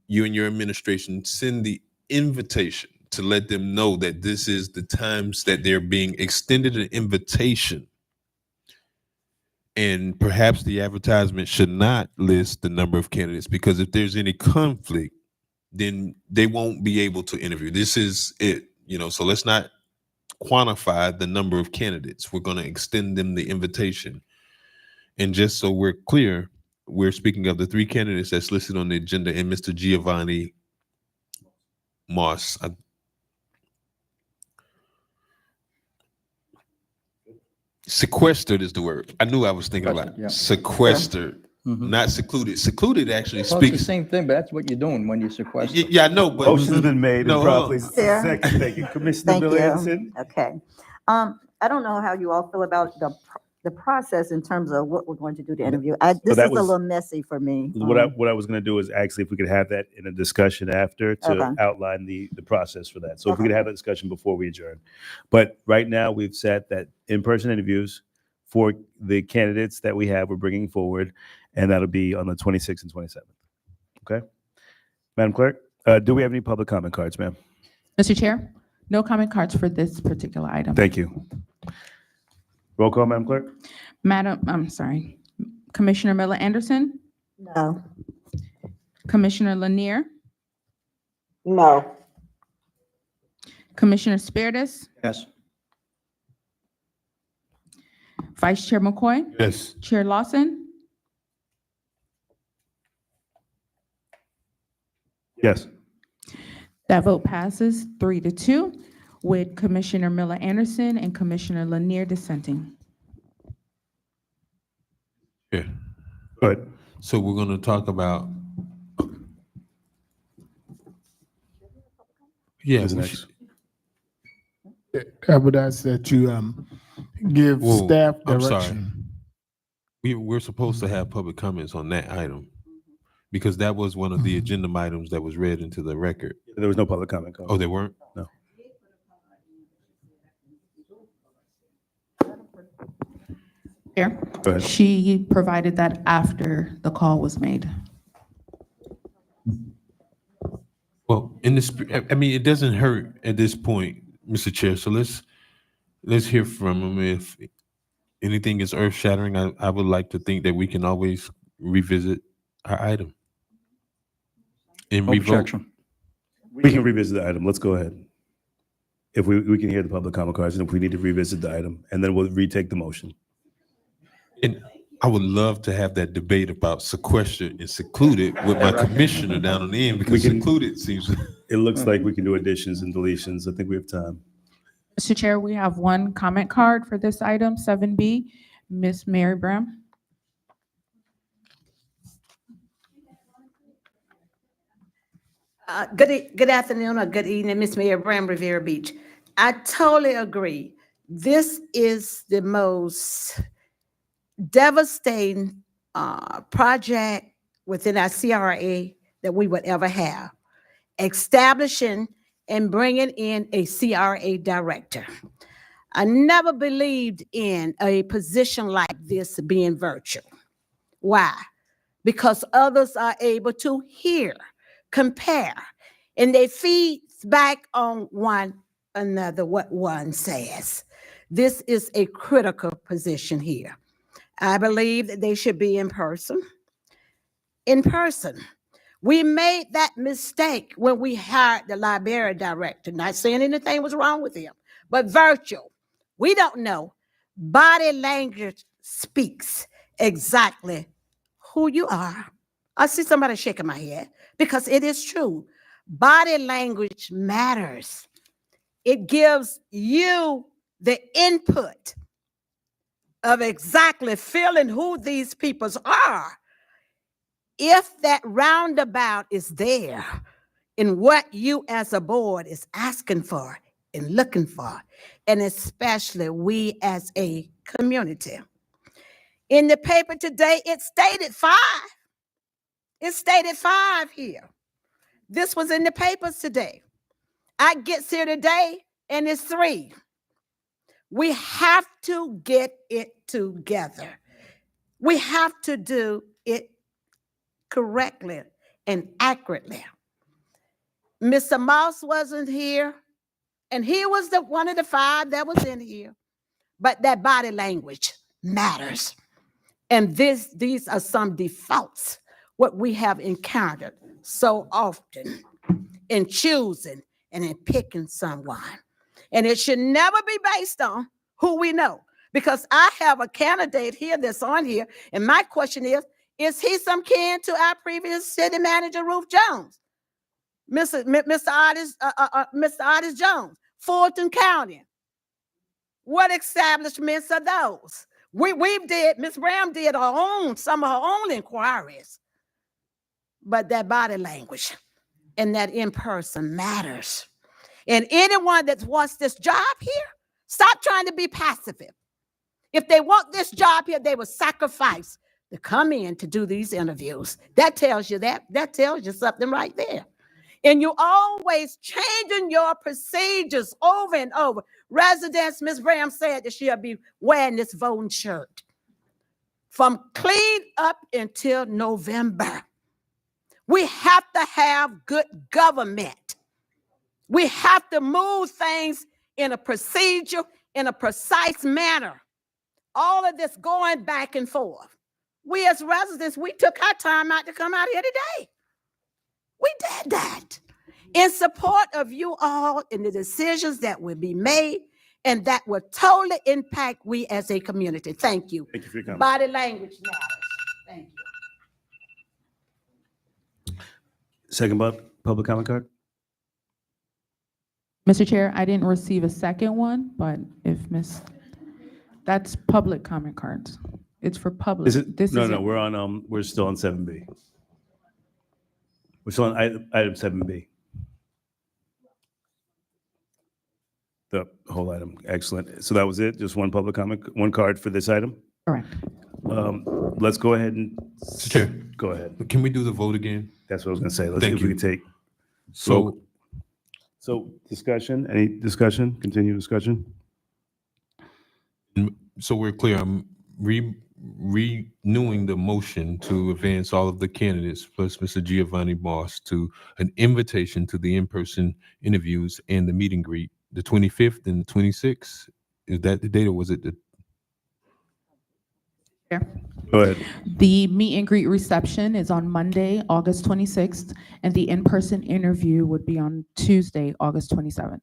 you and your administration send the invitation to let them know that this is the times that they're being extended an invitation. And perhaps the advertisement should not list the number of candidates, because if there's any conflict, then they won't be able to interview. This is it, so let's not quantify the number of candidates. We're going to extend them the invitation. And just so we're clear, we're speaking of the three candidates that's listed on the agenda and Mr. Giovanni Moss. Sequestered is the word. I knew I was thinking about it. Yeah. Sequestered, Mhm. not secluded. Secluded actually Well, it's the speaks. same thing, but that's what you're doing when you sequester. Yeah, I know, but Motion's been made No, and properly Yeah. seconded. Thank you. Commissioner Thank Miller you. Anderson? Okay. I don't know how you all feel about the process in terms of what we're going to do to interview. This is that a was- little messy for me. What I was going to do is actually if we could have that in a discussion after to Okay. outline the process for that. So if we Okay. could have that discussion before we adjourn. But right now we've set that in-person interviews for the candidates that we have, we're bringing forward, and that'll be on the 26th and 27th. Okay? Madam Clerk, do we have any public comment cards, ma'am? Mr. Chair, no comment cards for this particular item. Thank you. Roll call, Madam Clerk? I'm sorry. Commissioner Miller Anderson, No. Commissioner Lanier, No. Commissioner Spiritus, Yes. Vice Chair McCoy, yes. Chair Lawson, Yes. that vote passes 3-2 with Commissioner Miller Anderson and Commissioner Lanier dissenting. Yeah. Good. So we're going to talk about. Yeah. Who's we next? should- I would ask that you give Whoa, staff I'm sorry. direction. We're supposed to have public comments on that item because that was one of the agenda items that was read into the record. There was no public comment card. Oh, they weren't? No. Chair, Go ahead. she provided that after the call was made. Well, in this, I mean, it doesn't hurt at this point, Mr. Chair. So let's hear from him. If anything is earth shattering, I would like to think that we can always revisit our item and revote. Objection. We can revisit the item. Let's go ahead. If we can hear the public comment cards, and if we need to revisit the item, and then we'll retake the motion. And I would love to have that debate about sequestered and secluded with my commissioner down on the end, because can- secluded seems. It looks like we can do additions and deletions. I think we have time. Mr. Chair, we have one comment card for this item, 7B. Ms. Mary Brown. Good afternoon or good evening, Miss Mayor Bram, Riviera Beach. I totally agree. This is the most devastating project within our CRA that we would ever have. Establishing and bringing in a CRA director. I never believed in a position like this being virtual. Why? Because others are able to hear, compare, and they feed back on one another what one says. This is a critical position here. I believe that they should be in person. In person. We made that mistake when we hired the library director. Not saying anything was wrong with him, but virtual. We don't know. Body language speaks exactly who you are. I see somebody shaking my head because it is true. Body language matters. It gives you the input of exactly feeling who these peoples are. If that roundabout is there in what you as a board is asking for and looking for, and especially we as a community. In the paper today, it stated 5. It stated 5 here. This was in the papers today. I get here today and it's 3. We have to get it together. We have to do it correctly and accurately. Mr. Moss wasn't here, and he was one of the 5 that was in here. But that body language matters. And these are some defaults, what we have encountered so often in choosing and in picking someone. And it should never be based on who we know. Because I have a candidate here that's on here, and my question is he some kin to our previous city manager, Ruth Jones? Mr. Otis Jones, Fulton County. What establishments are those? Ms. Brown did some of her own inquiries. But that body language and that in person matters. And anyone that wants this job here, stop trying to be passive. If they want this job here, they will sacrifice to come in to do these interviews. That tells you something right there. And you always changing your procedures over and over. Residents, Ms. Graham said that she'll be wearing this voting shirt from clean up until November. We have to have good government. We have to move things in a procedure, in a precise manner. All of this going back and forth. We as residents, we took our time out to come out here today. We did that in support of you all and the decisions that will be made and that will totally impact we as a community. Thank you. Thank you for your comment. Body language matters. Thank you. Second public comment card. Mr. Chair, I didn't receive a second one, but that's public comment cards. It's for public. Is it? No, we're still on 7B. We're still on item 7B. The whole item. Excellent. So that was it? Just one public comment, one card for this item? Correct. Let's go ahead and. Chair, Go ahead. can we do the vote again? That's what I was going to say. Let's Thank see if we you. can take. So, Discussion, any discussion, continue discussion? so we're clear, I'm renewing the motion to advance all of the candidates plus Mr. Giovanni Moss to an invitation to the in-person interviews and the meet and greet, the 25th and the 26th. Is that the date or was it the? Go ahead. The meet and greet reception is on Monday, August 26th, and the in-person interview would be on Tuesday, August 27th.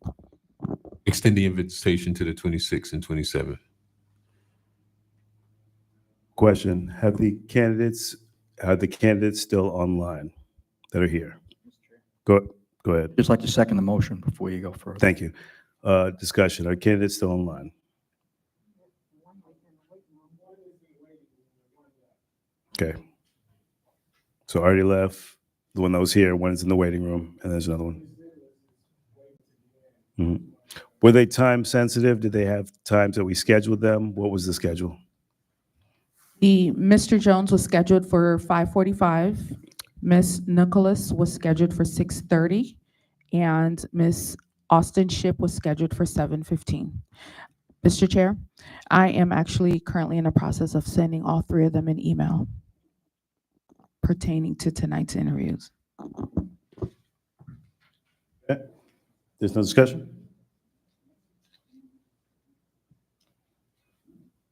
Extend the invitation to the 26th and 27th. Question, are the candidates still online that are here? Go ahead. Just like to second the motion before you go further. Thank you. Discussion, are candidates still online? Okay. So already left, the one that was here, one is in the waiting room, and there's another one. Mhm. Were they time sensitive? Did they have times that we scheduled them? What was the schedule? Mr. Jones was scheduled for 5:45. Ms. Nicholas was scheduled for 6:30, and Ms. Austin Ship was scheduled for 7:15. Mr. Chair, I am actually currently in the process of sending all three of them an email pertaining to tonight's interviews. Okay. There's no discussion?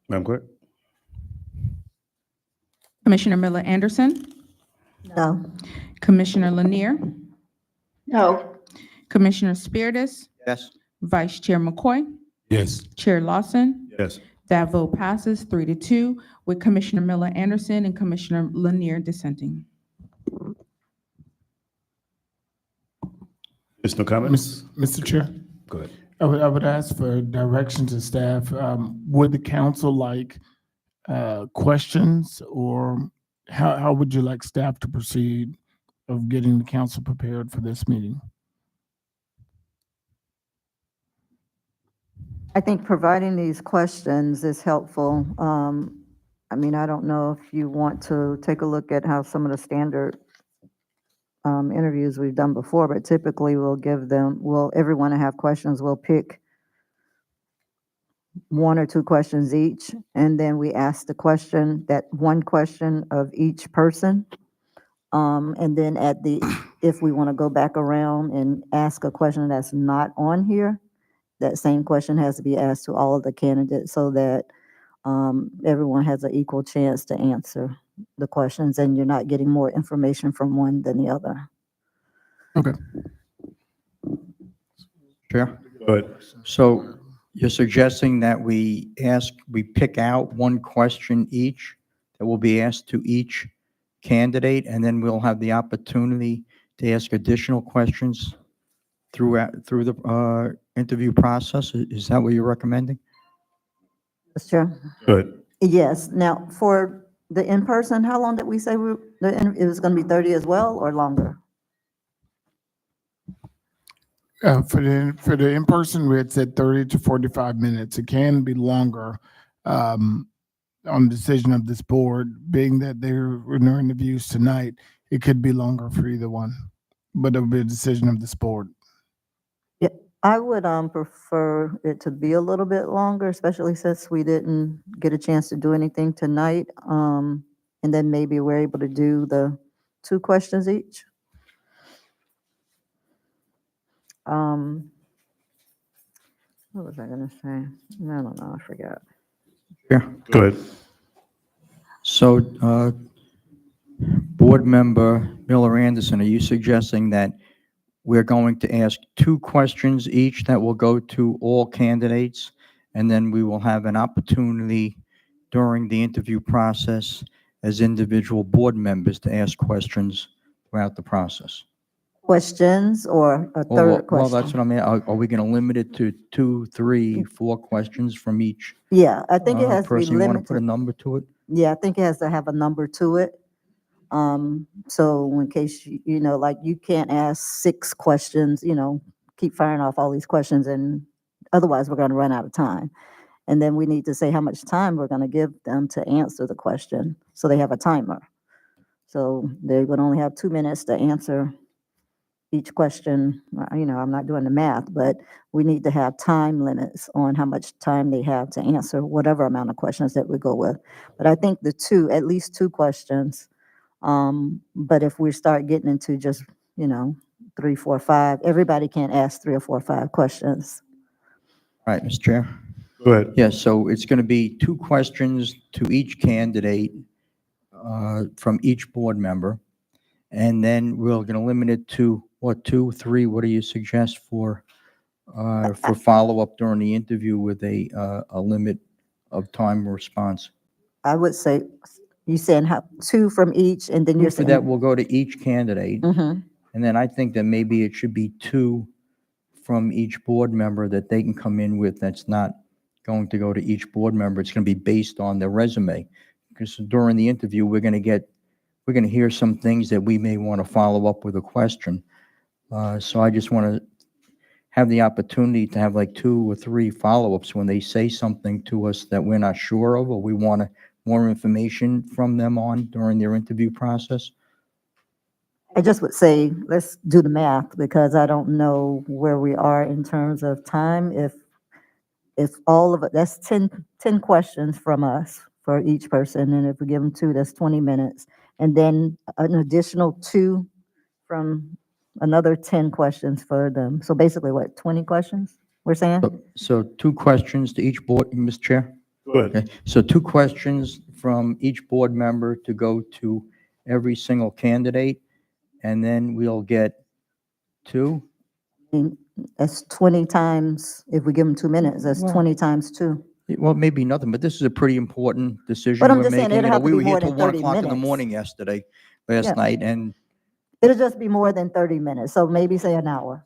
Madam Clerk? Commissioner Miller Anderson, No. Commissioner Lanier, No. Commissioner Spiritus, Yes. Vice Chair McCoy, Yes. Chair Lawson. Yes. That vote passes 3-2 with Commissioner Miller Anderson and Commissioner Lanier dissenting. There's no comments? Mr. Chair, Go ahead. I would ask for direction to staff. Would the council like questions, or how would you like staff to proceed of getting the council prepared for this meeting? I think providing these questions is helpful. I mean, I don't know if you want to take a look at how some of the standard interviews we've done before, but typically everyone that have questions, we'll pick one or two questions each, and then we ask that one question of each person. And then if we want to go back around and ask a question that's not on here, that same question has to be asked to all of the candidates so that everyone has an equal chance to answer the questions, and you're not getting more information from one than the other. Okay. Chair? Go ahead. So you're suggesting that we pick out one question each that will be asked to each candidate, and then we'll have the opportunity to ask additional questions through the interview process? Is that what you're recommending? Mr. Chair? Go ahead. Yes. Now, for the in-person, how long did we say it was going to be 30 as well, or longer? For the in-person, we had said 30 to 45 minutes. It can be longer on the decision of this board, being that they're in their interviews tonight. It could be longer for either one, but it'll be a decision of this board. Yeah, I would prefer it to be a little bit longer, especially since we didn't get a chance to do anything tonight. And then maybe we're able to do the 2 questions each. What was I gonna say? I don't know, I forgot. Yeah. Go ahead. So, Board Member Miller Anderson, are you suggesting that we're going to ask 2 questions each that will go to all candidates, and then we will have an opportunity during the interview process as individual board members to ask questions throughout the process? Questions or a third Well, question? that's what I mean. Are we going to limit it to 2, 3, 4 questions from each Yeah, I think it has to be person? You want to put a limited. number to it? Yeah, I think it has to have a number to it. So in case, like you can't ask 6 questions, keep firing off all these questions, and otherwise we're going to run out of time. And then we need to say how much time we're going to give them to answer the question. So they have a timer. So they would only have 2 minutes to answer each question. I'm not doing the math, but we need to have time limits on how much time they have to answer whatever amount of questions that we go with. But I think at least 2 questions. But if we start getting into just, 3, 4, 5, everybody can't ask 3 or 4 or 5 questions. All right, Mr. Chair. Go ahead. Yeah, so it's going to be 2 questions to each candidate from each board member. And then we're going to limit it to, 2, 3, what do you suggest for follow-up during the interview with a limit of time response? I would say, you saying how, two from each, and then you're For that saying. will go to each candidate. Mhm. And then I think that maybe it should be two from each board member that they can come in with that's not going to go to each board member. It's going to be based on their resume. Because during the interview, we're going to hear some things that we may want to follow up with a question. So I just want to have the opportunity to have like 2 or 3 follow-ups when they say something to us that we're not sure of, or we want more information from them on during their interview process. I just would say, let's do the math, because I don't know where we are in terms of time. If all of it, that's 10 questions from us for each person, and if we give them 2, that's 20 minutes. And then an additional 2 from another 10 questions for them. So basically, what, 20 questions, we're saying? So 2 questions to each board, Mr. Chair? Go ahead. Okay, so 2 questions from each board member to go to every single candidate, and then we'll get 2. And that's 20 times, if we give them 2 minutes, that's Well- 20 times 2. Well, maybe nothing, but this is a pretty important decision But I'm we're just saying, making. it'll have to We be were here more till than 1 30 o'clock in the minutes. morning yesterday, last Yeah. night, and It'll just be more than 30 minutes, so maybe say an hour,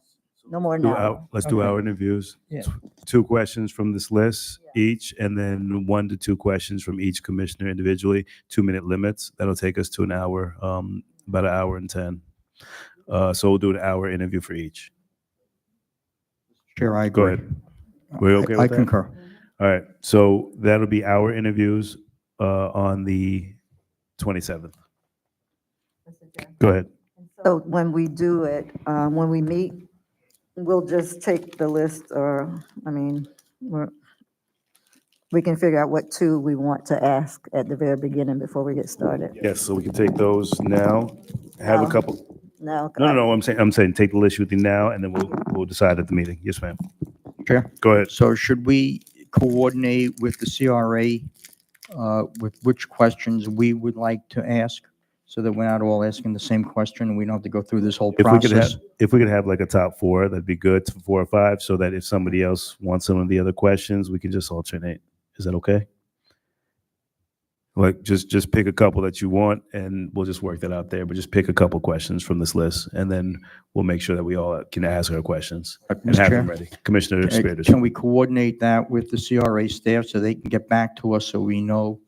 no more than an hour. Let's do Okay. our interviews. Yeah. 2 questions from this list each, and then 1 to 2 questions from each commissioner individually, 2-minute limits. That'll take us to an hour, about an hour and 10. So we'll do an hour interview for each. Chair, I Go agree. ahead. We're okay I with that? concur. All right, so that'll be our interviews on the 27th. Go ahead. So when we do it, when we meet, we'll just take the list, or, I mean, we can figure out what 2 we want to ask at the very beginning before we get started. Yes, so we can take those now. Have a No. couple. No. No. I'm saying take the list with you now, and then we'll decide at the meeting. Yes, ma'am. Chair? Go ahead. So should we coordinate with the CRA with which questions we would like to ask, so that we're not all asking the same question and we don't have to go through this whole If we could process? have like a top 4, that'd be good, 4 or 5, so that if somebody else wants some of the other questions, we can just alternate. Is that okay? Like, just pick a couple that you want, and we'll just work that out there. But just pick a couple questions from this list, and then we'll make sure that we all can ask our questions and Mr. have Chair? them ready. Commissioner Spears. Can we coordinate that with the CRA staff so they can get back to us so we know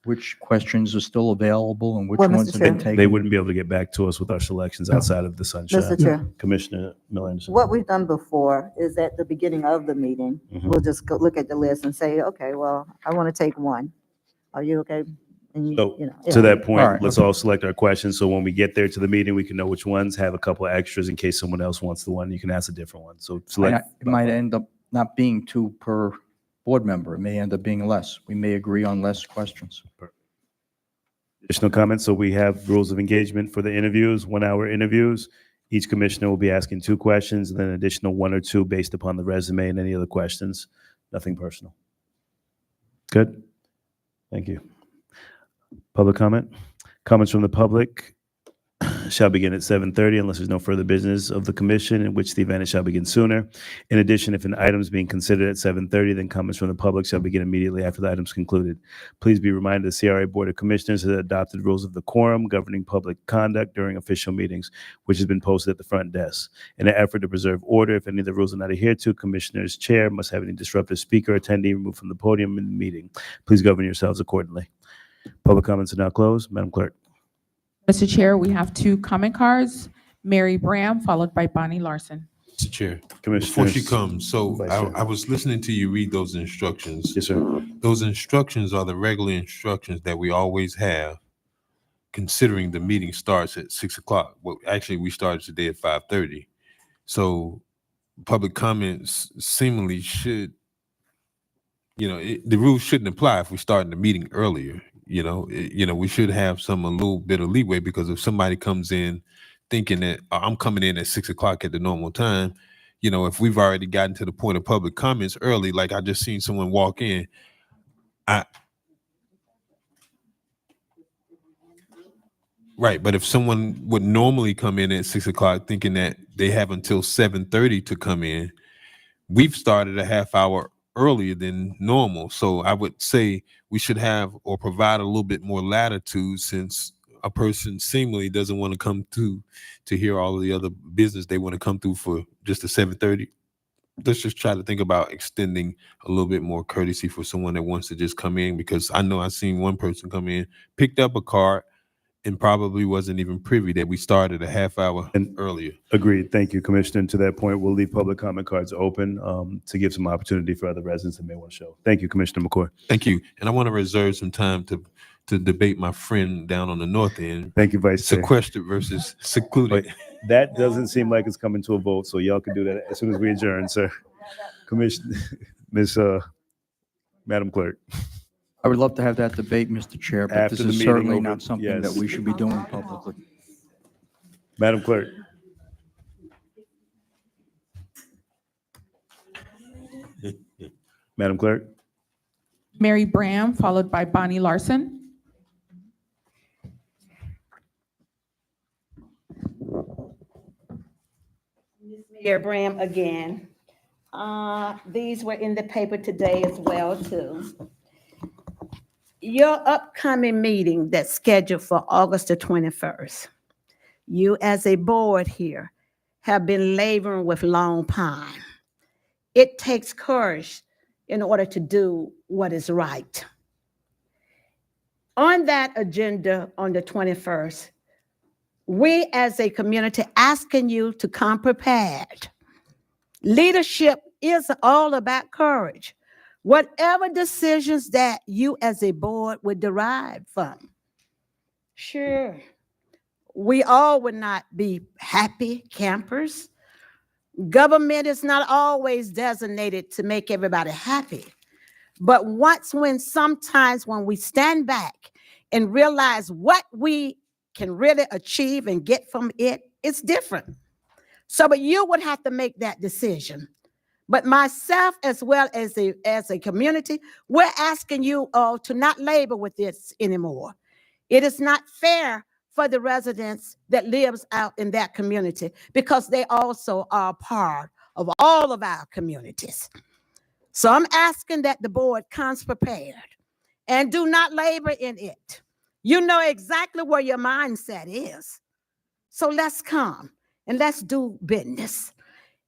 which questions are still available and which Well, ones Mr. have been Chair. taken? They wouldn't be able to get back to us with our selections outside of the sunshine. Mr. Chair, Commissioner Miller Anderson. what we've done before is at the beginning of the meeting, Mhm. we'll just go look at the list and say, okay, well, I want to take 1. Are you okay? And So, you know, to yeah. that point, All right, let's all select our questions. So when we get there to the meeting, we can know which ones, have a couple of extras in case someone else wants the one. You can ask a different one. So select. It might end up not being 2 per board member. It may end up being less. We may agree on less questions. Additional comments. So we have rules of engagement for the interviews, 1-hour interviews. Each commissioner will be asking 2 questions, and then an additional 1 or 2 based upon the resume and any other questions. Nothing personal. Good. Thank you. Public comment. Comments from the public shall begin at 7:30 unless there's no further business of the commission, in which the event shall begin sooner. In addition, if an item is being considered at 7:30, then comments from the public shall begin immediately after the item is concluded. Please be reminded the CRA Board of Commissioners has adopted rules of decorum governing public conduct during official meetings, which has been posted at the front desk. In an effort to preserve order, if any of the rules are not adhered to, Commissioner's chair must have any disruptive speaker or attendee removed from the podium in the meeting. Please govern yourselves accordingly. Public comments are now closed. Madam Clerk. Mr. Chair, we have 2 comment cards. Mary Bram, followed by Bonnie Larson. Mr. Chair, Commissioner. before she comes, so Vice Chair. I was listening to you read those instructions. Yes, sir. Those instructions are the regular instructions that we always have, considering the meeting starts at 6 o'clock. Well, actually, we started today at 5:30. So public comments seemingly should, the rules shouldn't apply if we start the meeting earlier. We should have a little bit of leeway, because if somebody comes in thinking that I'm coming in at 6 o'clock at the normal time, if we've already gotten to the point of public comments early, like I just seen someone walk in, right. But if someone would normally come in at 6 o'clock thinking that they have until 7:30 to come in, we've started a half hour earlier than normal. So I would say we should have or provide a little bit more latitude, since a person seemingly doesn't want to come to hear all of the other business. They want to come through for just the 7:30. Let's just try to think about extending a little bit more courtesy for someone that wants to just come in, because I know I've seen one person come in, picked up a card, and probably wasn't even privy that we started a half hour earlier. Agreed. Thank you, Commissioner. And to that point, we'll leave public comment cards open to give some opportunity for other residents that may want to show. Thank you, Commissioner McCoy. Thank you. And I want to reserve some time to debate my friend down on the north end. Thank you, Vice Chair. Sequestered versus secluded. But that doesn't seem like it's coming to a vote, so y'all can do that as soon as we adjourn, sir. Commissioner, Madam Clerk. I would love to have that debate, Mr. Chair, but After this the is meeting certainly over- not something that yes. we should be doing publicly. Madam Clerk. Madam Clerk. Mary Bram, followed by Bonnie Larson. Mayor Bram again. These were in the paper today as well, too. Your upcoming meeting that's scheduled for August the 21st, you as a board here have been laboring with long pine. It takes courage in order to do what is right. On that agenda on the 21st, we as a community asking you to come prepared. Leadership is all about courage. Whatever decisions that you as a board would derive from. Sure, we all would not be happy campers. Government is not always designated to make everybody happy. But sometimes when we stand back and realize what we can really achieve and get from it, it's different. So, but you would have to make that decision. But myself, as well as a community, we're asking you all to not labor with this anymore. It is not fair for the residents that lives out in that community, because they also are part of all of our communities. So I'm asking that the board comes prepared and do not labor in it. You know exactly where your mindset is. So let's come and let's do business.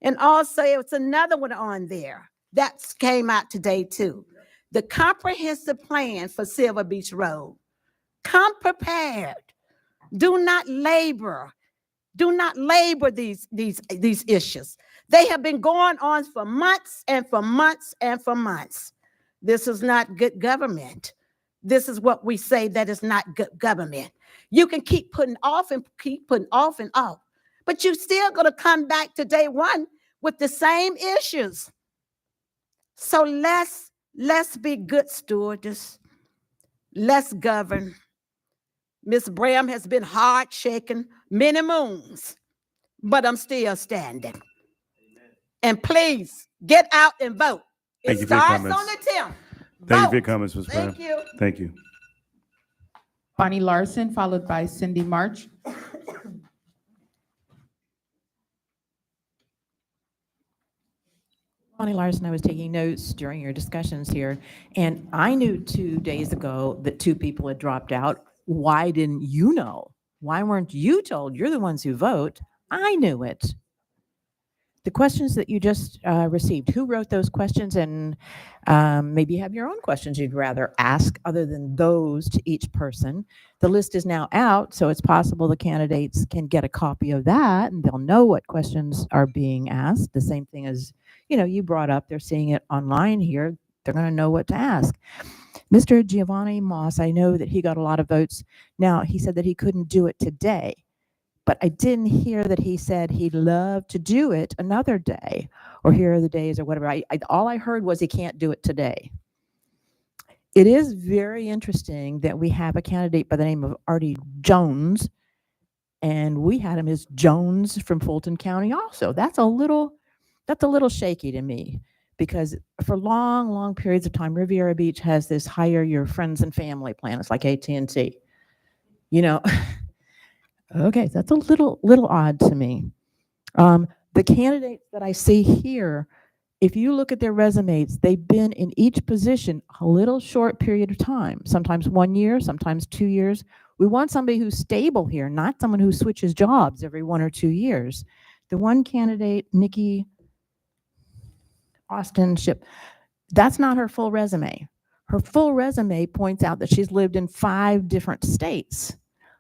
And also, it's another one on there that came out today too. The comprehensive plan for Silver Beach Road. Come prepared. Do not labor. Do not labor these issues. They have been going on for months and for months and for months. This is not good government. This is what we say that is not good government. You can keep putting off and keep putting off and off, but you're still going to come back to day one with the same issues. So let's be good stewards. Let's govern. Ms. Bram has been hard shaken many moons, but I'm still standing. And please get out and vote. Thank It you for your starts on comments. the 10th. Thank you for your Vote. comments, Ms. Brown. Thank you. Thank you. Bonnie Larson, followed by Cindy March. Bonnie Larson, I was taking notes during your discussions here, and I knew 2 days ago that 2 people had dropped out. Why didn't you know? Why weren't you told? You're the ones who vote. I knew it. The questions that you just received, who wrote those questions? And maybe you have your own questions you'd rather ask other than those to each person. The list is now out, so it's possible the candidates can get a copy of that and they'll know what questions are being asked. The same thing as, you brought up, they're seeing it online here. They're going to know what to ask. Mr. Giovanni Moss, I know that he got a lot of votes. Now, he said that he couldn't do it today, but I didn't hear that he said he'd love to do it another day, or here are the days or whatever. All I heard was he can't do it today. It is very interesting that we have a candidate by the name of Artie Jones, and we had him as Jones from Fulton County also. That's a little shaky to me, because for long periods of time, Riviera Beach has this hire your friends and family plan. It's like AT&T. Okay, that's a little odd to me. The candidates that I see here if you look at their resumes, they've been in each position a little short period of time, sometimes 1 year, sometimes 2 years. We want somebody who's stable here, not someone who switches jobs every 1 or 2 years. The one candidate, Nikki Austin Ship, that's not her full resume. Her full resume points out that she's lived in 5 different states.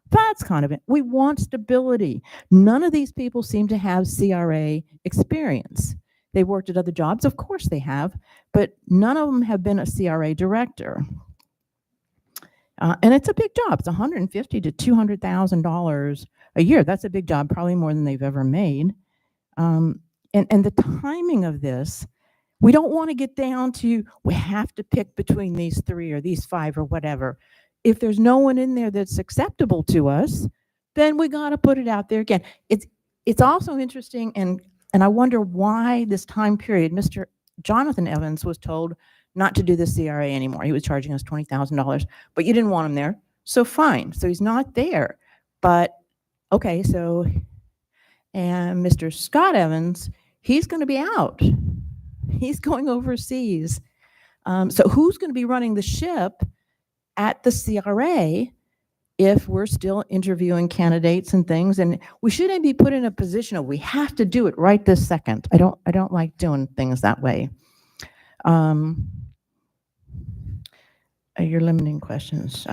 That's kind of it. We want stability. None of these people seem to have CRA experience. They worked at other jobs, of course they have, but none of them have been a CRA director. And it's a big job. It's $150,000 to $200,000 a year. That's a big job, probably more than they've ever made. And the timing of this, we don't want to get down to, we have to pick between these 3 or these 5 or whatever. If there's no one in there that's acceptable to us, then we got to put it out there again. It's also interesting, and I wonder why this time period, Mr. Jonathan Evans was told not to do the CRA anymore. He was charging us $20,000, but you didn't want him there. So fine. So he's not there. But okay, so, and Mr. Scott Evans, he's going to be out. He's going overseas. So who's going to be running the ship at the CRA if we're still interviewing candidates and things? And we shouldn't be put in a position of we have to do it right this second. I don't like doing things that way. You're limiting questions.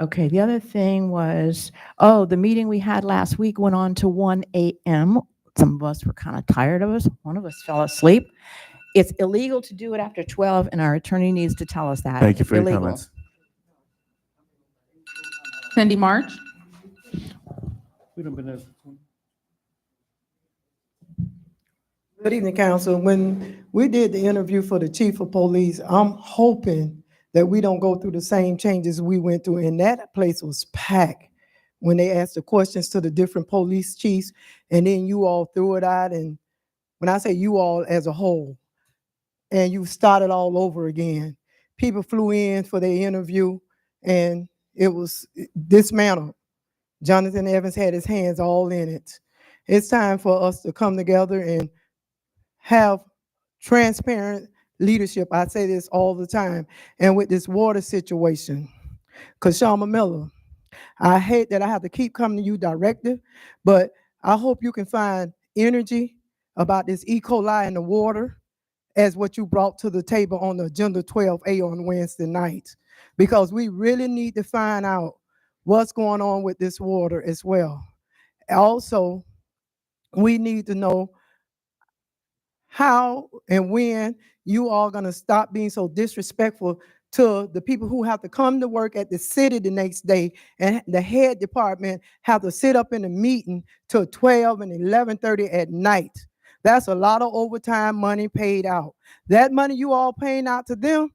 Okay, the other thing was, the meeting we had last week went on to 1 a.m. Some of us were kind of tired of us. One of us fell asleep. It's illegal to do it after 12, and our attorney needs to tell us that. Thank you for your Illegal. comments. Cindy March. Good evening, Council. When we did the interview for the chief of police, I'm hoping that we don't go through the same changes we went through, and that place was packed when they asked the questions to the different police chiefs, and then you all threw it out, and when I say you all as a whole, and you started all over again. People flew in for their interview, and it was dismantled. Jonathan Evans had his hands all in it. It's time for us to come together and have transparent leadership. I say this all the time. And with this water situation, Kashama Miller, I hate that I have to keep coming to you, Director, but I hope you can find energy about this E. coli in the water as what you brought to the table on the Agenda 12A on Wednesday night, because we really need to find out what's going on with this water as well. Also, we need to know how and when you are going to stop being so disrespectful to the people who have to come to work at the city the next day, and the head department have to sit up in a meeting till 12 and 11:30 at night. That's a lot of overtime money paid out. That money you all paying out to them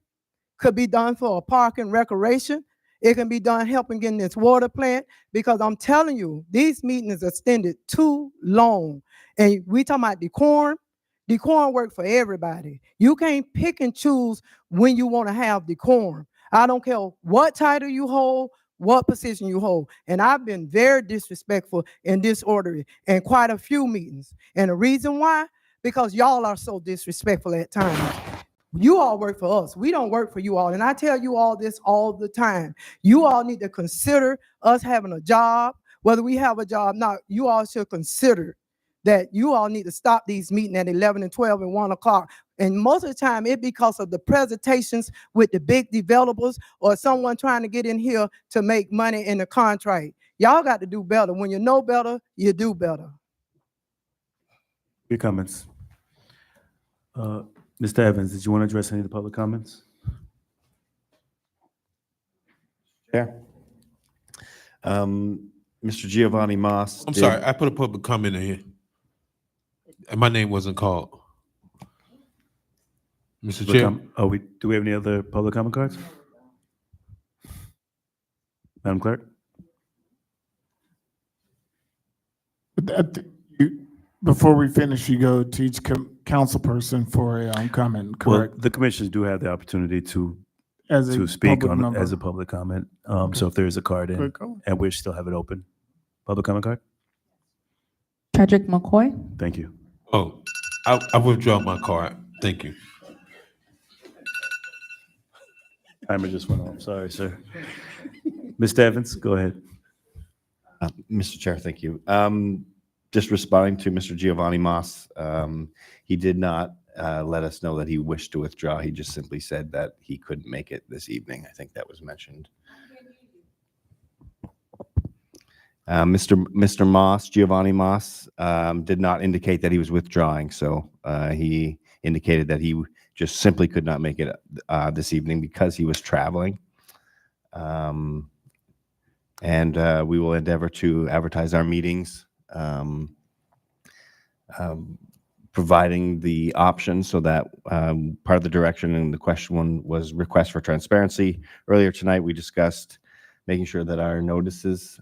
could be done for a park and recreation. It can be done helping getting this water plant, because I'm telling you, these meetings are extended too long. And we talking about decorum. Decorum work for everybody. You can't pick and choose when you want to have decorum. I don't care what title you hold, what position you hold. And I've been very disrespectful and disorderly in quite a few meetings. And the reason why, because y'all are so disrespectful at times. You all work for us. We don't work for you all. And I tell you all this all the time. You all need to consider us having a job, whether we have a job or not. You all should consider that you all need to stop these meetings at 11 and 12 and 1 o'clock. And most of the time, it's because of the presentations with the big developers or someone trying to get in here to make money in the contract. Y'all got to do better. When you know better, you do better. Your comments. Mr. Evans, did you want to address any of the public comments? Yeah. Mr. Giovanni Moss. I'm sorry, I put a public comment in here. And my name wasn't called. Mr. Chair. Do we have any other public comment cards? Madam Clerk? Before we finish, you go to each council person for a comment, correct? Well, the commissioners do have the opportunity to speak public on member. as a public comment. So if there is a card in, Good call. and we still have it open. Public comment card? Patrick McCoy. Thank you. Oh, I withdraw my card. Thank you. Timer just went off. Sorry, sir. Mr. Evans, go ahead. Mr. Chair, thank you. Just responding to Mr. Giovanni Moss, he did not let us know that he wished to withdraw. He just simply said that he couldn't make it this evening. I think that was mentioned. Mr. Moss, Giovanni Moss, did not indicate that he was withdrawing, so he indicated that he just simply could not make it this evening because he was traveling. And we will endeavor to advertise our meetings, providing the option so that part of the direction and the question one was request for transparency. Earlier tonight, we discussed making sure that our notices,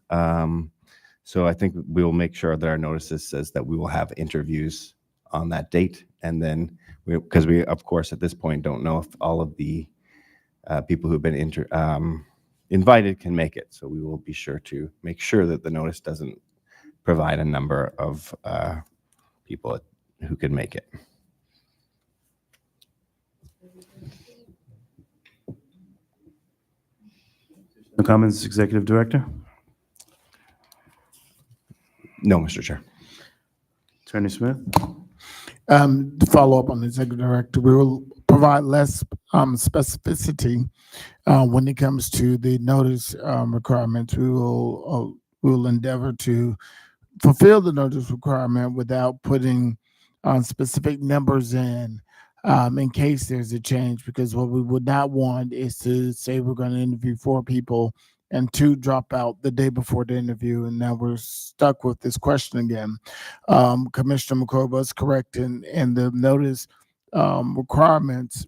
so I think we will make sure that our notices says that we will have interviews on that date. And then, because we, of course, at this point, don't know if all of the people who've been invited can make it. So we will be sure to make sure that the notice doesn't provide a number of people who can make it. No comments, Executive Director? No, Mr. Chair. Attorney Smith? To follow up on the Executive Director, we will provide less specificity when it comes to the notice requirements. We will endeavor to fulfill the notice requirement without putting specific numbers in case there's a change, because what we would not want is to say we're going to interview 4 people and 2 drop out the day before the interview, and now we're stuck with this question again. Commissioner McCoy was correct in the notice requirements.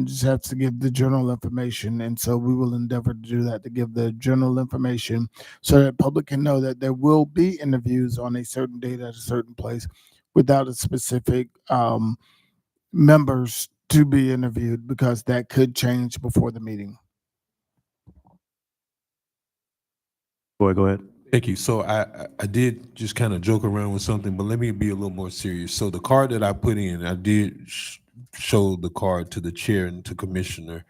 Just have to give the general information, and so we will endeavor to do that, to give the general information so that public can know that there will be interviews on a certain date at a certain place without a specific members to be interviewed, because that could change before the meeting. Boy, go ahead. Thank you. So I did just kind of joke around with something, but let me be a little more serious. So the card that I put in, I did show the card to the chair and to Commissioner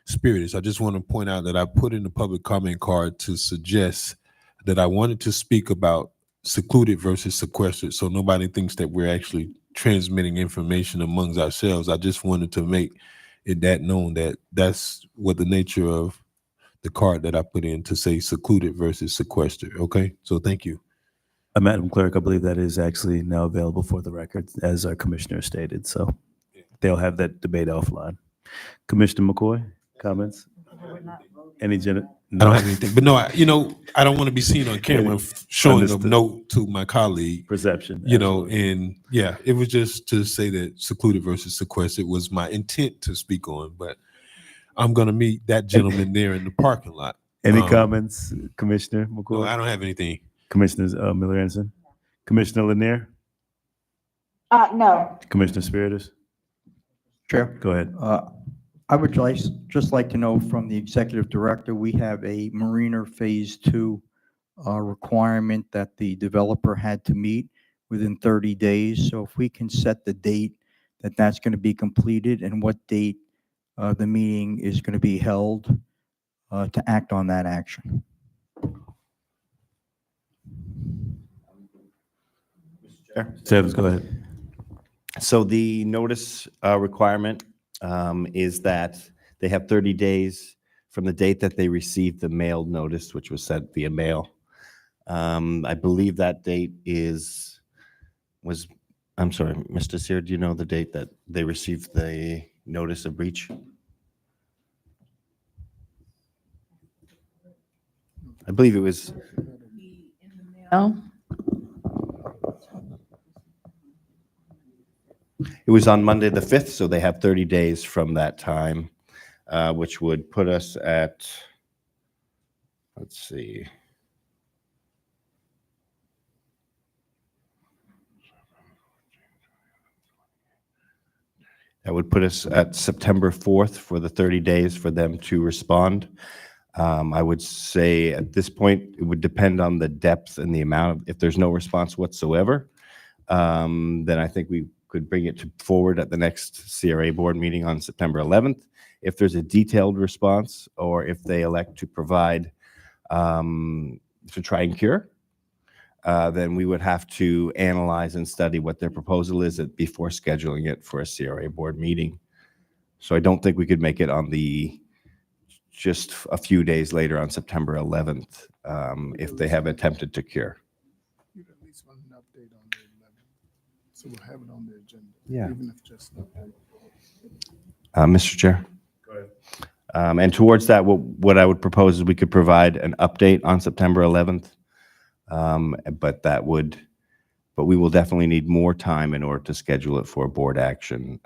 Spiritus. I just want to point out that I put in the public comment card to suggest that I wanted to speak about secluded versus sequestered, so nobody thinks that we're actually transmitting information amongst ourselves. I just wanted to make it that known that that's what the nature of the card that I put in, to say secluded versus sequestered. Okay, so thank you. Madam Clerk, I believe that is actually now available for the record, as our commissioner stated. So they'll have that debate offline. Commissioner McCoy, comments? Any I don't have anything, but no, I don't want to be seen on camera showing Understood. a note to my colleague. Perception, And yeah, it was just to say that secluded versus sequestered was my intent to speak on, but I'm going to meet that gentleman there in the parking lot. Any comments, Commissioner McCoy? No, I don't have anything. Commissioners Miller Anderson? Commissioner Lanier? No. Commissioner Spiritus? Chair? Go ahead. I would just like to know from the Executive Director, we have a Marina Phase 2 requirement that the developer had to meet within 30 days. So if we can set the date that that's going to be completed and what date the meeting is going to be held to act on that action. Evans, go ahead. So the notice requirement is that they have 30 days from the date that they received the mailed notice, which was sent via mail. I believe that date I'm sorry, Mr. Sear, do you know the date that they received the notice of breach? I believe it was. No? It was on Monday the 5th, so they have 30 days from that time, which would put us at, let's see. That would put us at September 4th for the 30 days for them to respond. I would say at this point, it would depend on the depth and the amount of, if there's no response whatsoever, then I think we could bring it forward at the next CRA board meeting on September 11th. If there's a detailed response, or if they elect to provide to try and cure, then we would have to analyze and study what their proposal is before scheduling it for a CRA board meeting. So I don't think we could make it on just a few days later on September 11th if they have attempted to cure. You at least want an update on the 11th, so we'll have it on the agenda. Yeah. Even if just an update. Mr. Chair. Go ahead. And towards that, what I would propose is we could provide an update on September 11th. But we will definitely need more time in order to schedule it for board action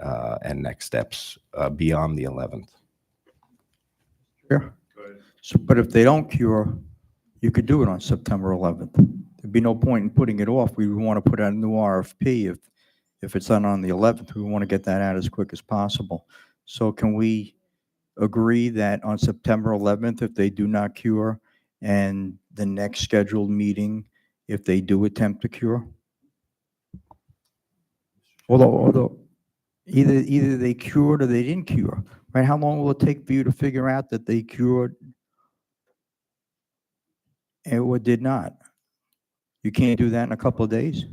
and next steps beyond the 11th. Sure. So, but if they don't cure, you could do it on September 11th. There'd be no point in putting it off. We would want to put out a new RFP if it's done on the 11th. We want to get that out as quick as possible. So can we agree that on September 11th, if they do not cure, and the next scheduled meeting, if they do attempt to cure? Although either they cured or they didn't cure, right? How long will it take for you to figure out that they cured or did not? You can't do that in a couple of days?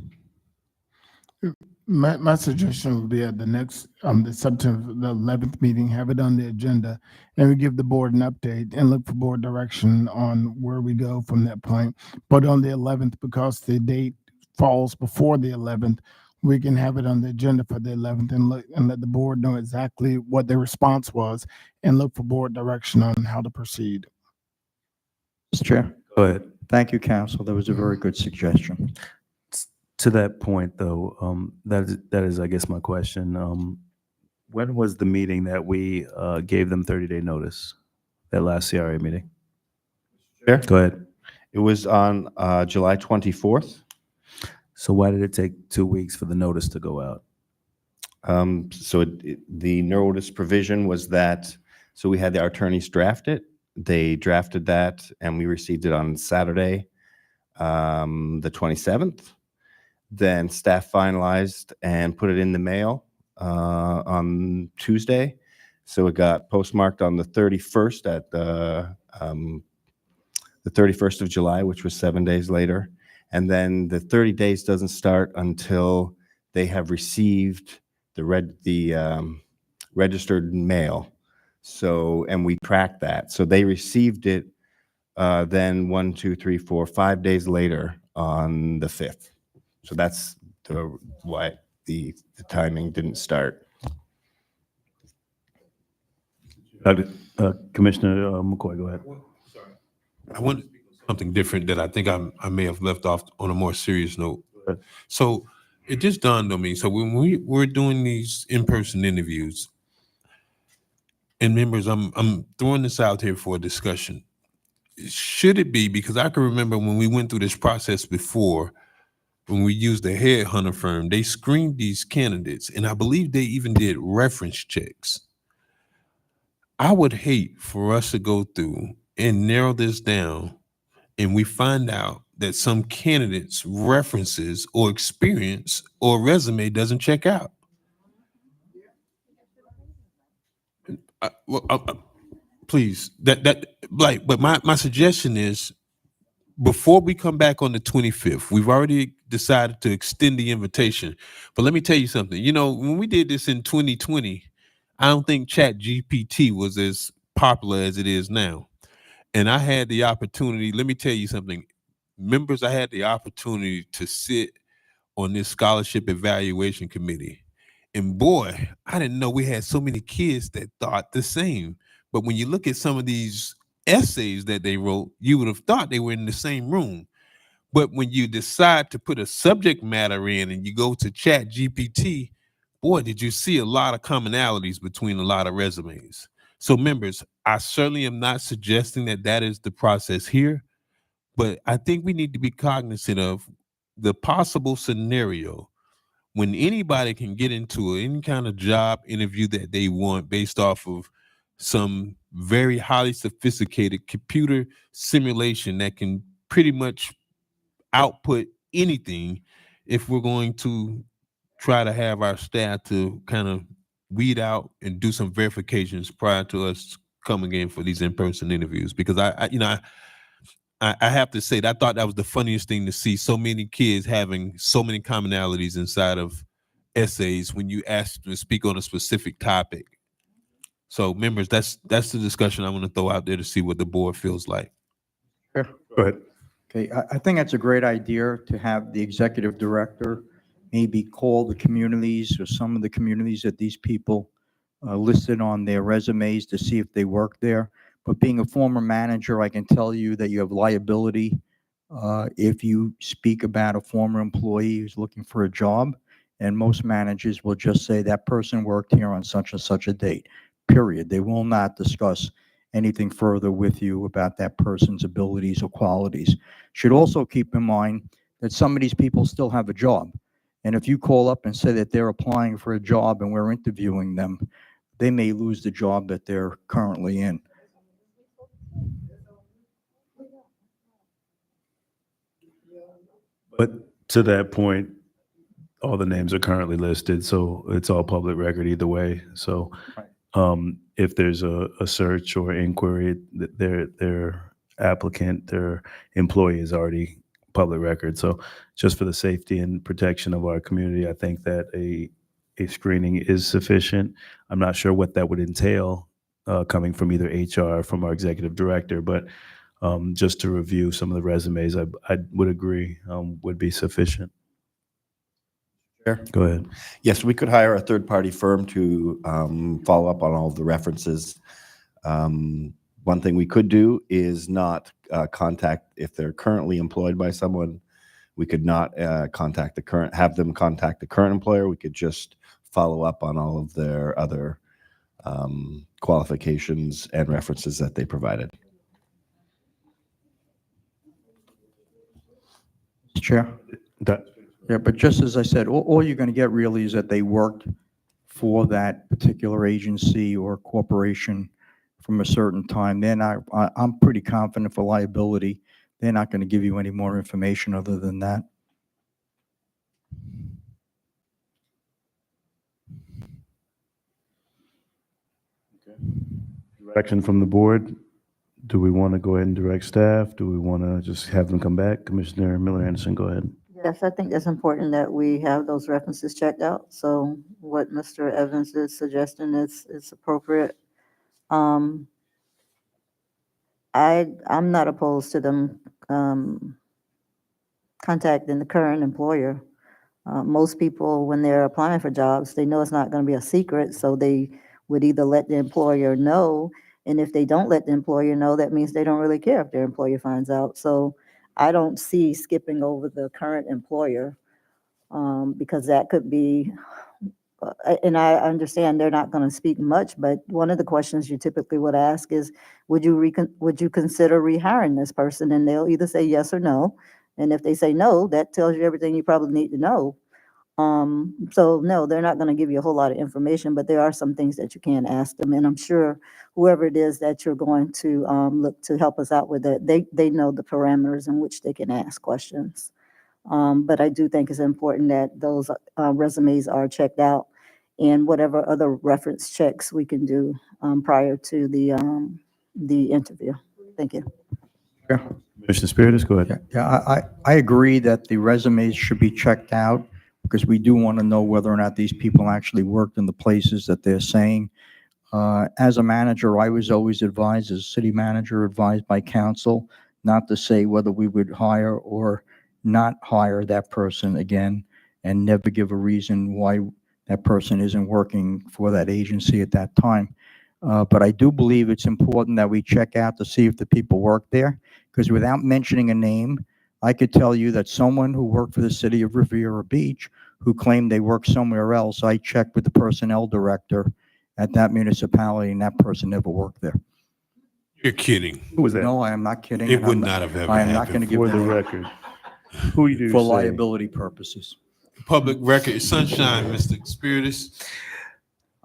My suggestion would be at the next, the September the 11th meeting, have it on the agenda, and we give the board an update and look for board direction on where we go from that point. But on the 11th, because the date falls before the 11th, we can have it on the agenda for the 11th and let the board know exactly what their response was and look for board direction on how to proceed. Mr. Chair. Go ahead. Thank you, Council. That was a very good suggestion. To that point, though, that is, I guess, my question. When was the meeting that we gave them 30-day notice? That last CRA meeting? Chair? Go ahead. It was on July 24th. So why did it take 2 weeks for the notice to go out? The notice provision was that, so we had our attorneys draft it. They drafted that, and we received it on Saturday, the 27th. Then staff finalized and put it in the mail on Tuesday. So it got postmarked on the 31st at the 31st of July, which was 7 days later. And then the 30 days doesn't start until they have received the registered mail. So, and we track that. So they received it then 1, 2, 3, 4, 5 days later on the 5th. So that's why the timing didn't start. Commissioner McCoy, go ahead. Sorry. I want to speak on something different that I think I may have left off on a more serious note. So it just dawned on me. So when we're doing these in-person interviews, and members, I'm throwing this out here for a discussion. Should it be, because I can remember when we went through this process before, when we used a headhunter firm, they screened these candidates, and I believe they even did reference checks. I would hate for us to go through and narrow this down, and we find out that some candidates' references or experience or resume doesn't check out. Please, but my suggestion is, before we come back on the 25th, we've already decided to extend the invitation. But let me tell you something. You know, when we did this in 2020, I don't think Chat GPT was as popular as it is now. And I had the opportunity, let me tell you something. Members, I had the opportunity to sit on this scholarship evaluation committee. And boy, I didn't know we had so many kids that thought the same. But when you look at some of these essays that they wrote, you would have thought they were in the same room. But when you decide to put a subject matter in and you go to Chat GPT, boy, did you see a lot of commonalities between a lot of resumes. So members, I certainly am not suggesting that that is the process here, but I think we need to be cognizant of the possible scenario when anybody can get into any kind of job interview that they want based off of some very highly sophisticated computer simulation that can pretty much output anything. If we're going to try to have our staff to kind of weed out and do some verifications prior to us coming in for these in-person interviews, because I have to say that I thought that was the funniest thing to see so many kids having so many commonalities inside of essays when you ask them to speak on a specific topic. So members, that's the discussion I want to throw out there to see what the board feels like. Go ahead. Okay, I think that's a great idea to have the executive director maybe call the communities or some of the communities that these people listed on their resumes to see if they work there. But being a former manager, I can tell you that you have liability if you speak about a former employee who's looking for a job. And most managers will just say that person worked here on such and such a date, period. They will not discuss anything further with you about that person's abilities or qualities. Should also keep in mind that some of these people still have a job. And if you call up and say that they're applying for a job and we're interviewing them, they may lose the job that they're currently in. But to that point, all the names are currently listed, so it's all public record either way. So if there's a search or inquiry, their applicant, their employee is already public record. So just for the safety and protection of our community, I think that a screening is sufficient. I'm not sure what that would entail coming from either HR or from our executive director, but just to review some of the resumes, I would agree would be sufficient. Chair? Go ahead. Yes, we could hire a third-party firm to follow up on all of the references. One thing we could do is not contact, if they're currently employed by someone, we could not have them contact the current employer. We could just follow up on all of their other qualifications and references that they provided. Chair? Yeah, but just as I said, all you're going to get really is that they worked for that particular agency or corporation from a certain time. I'm pretty confident for liability, they're not going to give you any more information other than that. Direction from the board. Do we want to go ahead and direct staff? Do we want to just have them come back? Commissioner Miller Anderson, go ahead. Yes, I think it's important that we have those references checked out. So what Mr. Evans is suggesting is appropriate. I'm not opposed to them contacting the current employer. Most people, when they're applying for jobs, they know it's not going to be a secret, so they would either let the employer know, and if they don't let the employer know, that means they don't really care if their employer finds out. So I don't see skipping over the current employer because that could be, and I understand they're not going to speak much, but one of the questions you typically would ask is, would you consider rehiring this person? And they'll either say yes or no. And if they say no, that tells you everything you probably need to know. So no, they're not going to give you a whole lot of information, but there are some things that you can ask them. And I'm sure whoever it is that you're going to look to help us out with it, they know the parameters in which they can ask questions. But I do think it's important that those resumes are checked out and whatever other reference checks we can do prior to the interview. Thank you. Yeah. Commissioner Spiritus, go ahead. Yeah, I agree that the resumes should be checked out because we do want to know whether or not these people actually worked in the places that they're saying. As a manager, I was always advised, as city manager, advised by council, not to say whether we would hire or not hire that person again and never give a reason why that person isn't working for that agency at that time. But I do believe it's important that we check out to see if the people work there, because without mentioning a name, I could tell you that someone who worked for the city of Riviera Beach who claimed they worked somewhere else, I checked with the personnel director at that municipality and that person never worked there. You're kidding. Who was that? No, I am not kidding. It and would I'm not have ever I am not going happened. to give For the the name record. Who you do for say? liability purposes. Public record, sunshine, Mr. Spiritus.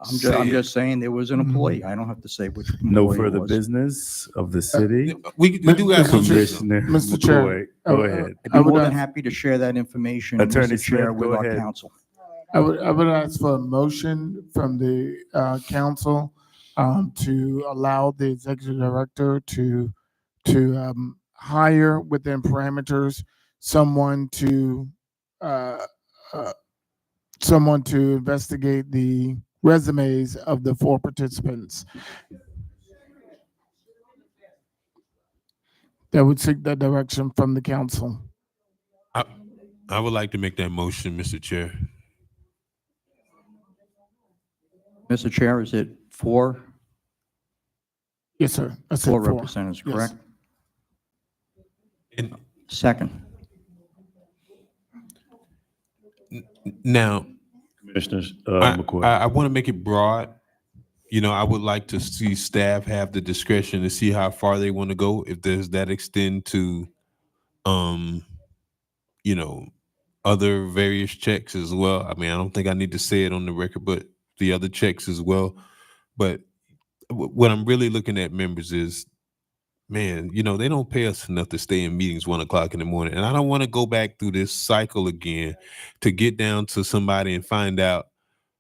I'm just saying there was an employee. I don't have to say which employee No it further was. business of the city. We do have some. Commissioner Mr. Chair, McCoy, go ahead. I'd be more than happy to share that information, Attorney Mr. Chair, Smith, with go our ahead. council. I would ask for a motion from the council to allow the executive director to hire within parameters someone to uh, uh, someone to investigate the resumes of the 4 participants. That would seek that direction from the council. I would like to make that motion, Mr. Chair. Mr. Chair, is it 4? Yes, sir. I said 4 4. representatives, Yes. correct? And Second. now, Commissioners, I McCoy. want to make it broad. You know, I would like to see staff have the discretion to see how far they want to go. If does that extend to, you know, other various checks as well. I mean, I don't think I need to say it on the record, but the other checks as well. But what I'm really looking at, members, is, man, you know, they don't pay us enough to stay in meetings 1 o'clock in the morning. And I don't want to go back through this cycle again to get down to somebody and find out,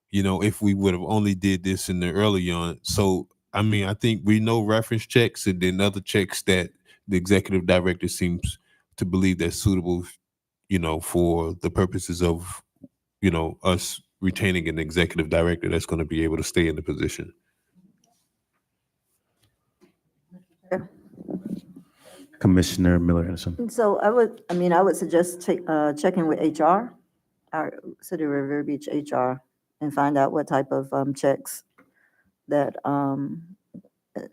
you know, if we would have only did this in the early on. So, I mean, I think we know reference checks and then other checks that the executive director seems to believe that's suitable, you know, for the purposes of, you know, us retaining an executive director that's going to be able to stay in the position. Commissioner Miller Anderson. So I would suggest checking with HR, our City of Revere Beach HR, and find out what type of checks that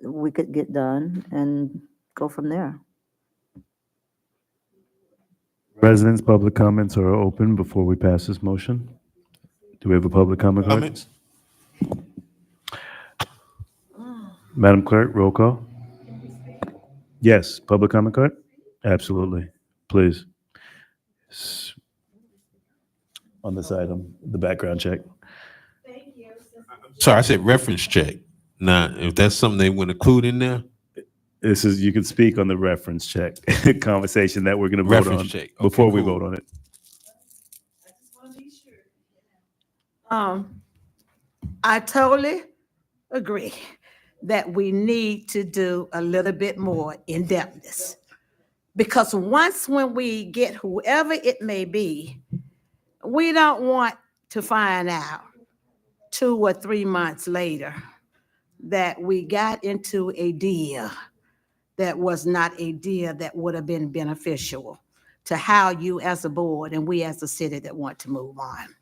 we could get done and go from there. Residents' public comments are open before we pass this motion. Do we have a public comment? Comments? Madam Clerk, roll call. Yes, public comment card? Absolutely. Please. On this item, the background check. Sorry, I said reference check. Now, if that's something they want to include in there, This is, you can speak on the reference check conversation that we're going to vote reference on check. Okay, before we cool. vote on it. I totally agree that we need to do a little bit more in-depthness. Because when we get whoever it may be, we don't want to find out 2 or 3 months later that we got into a deal that was not a deal that would have been beneficial to how you as a board and we as a city that want to move on.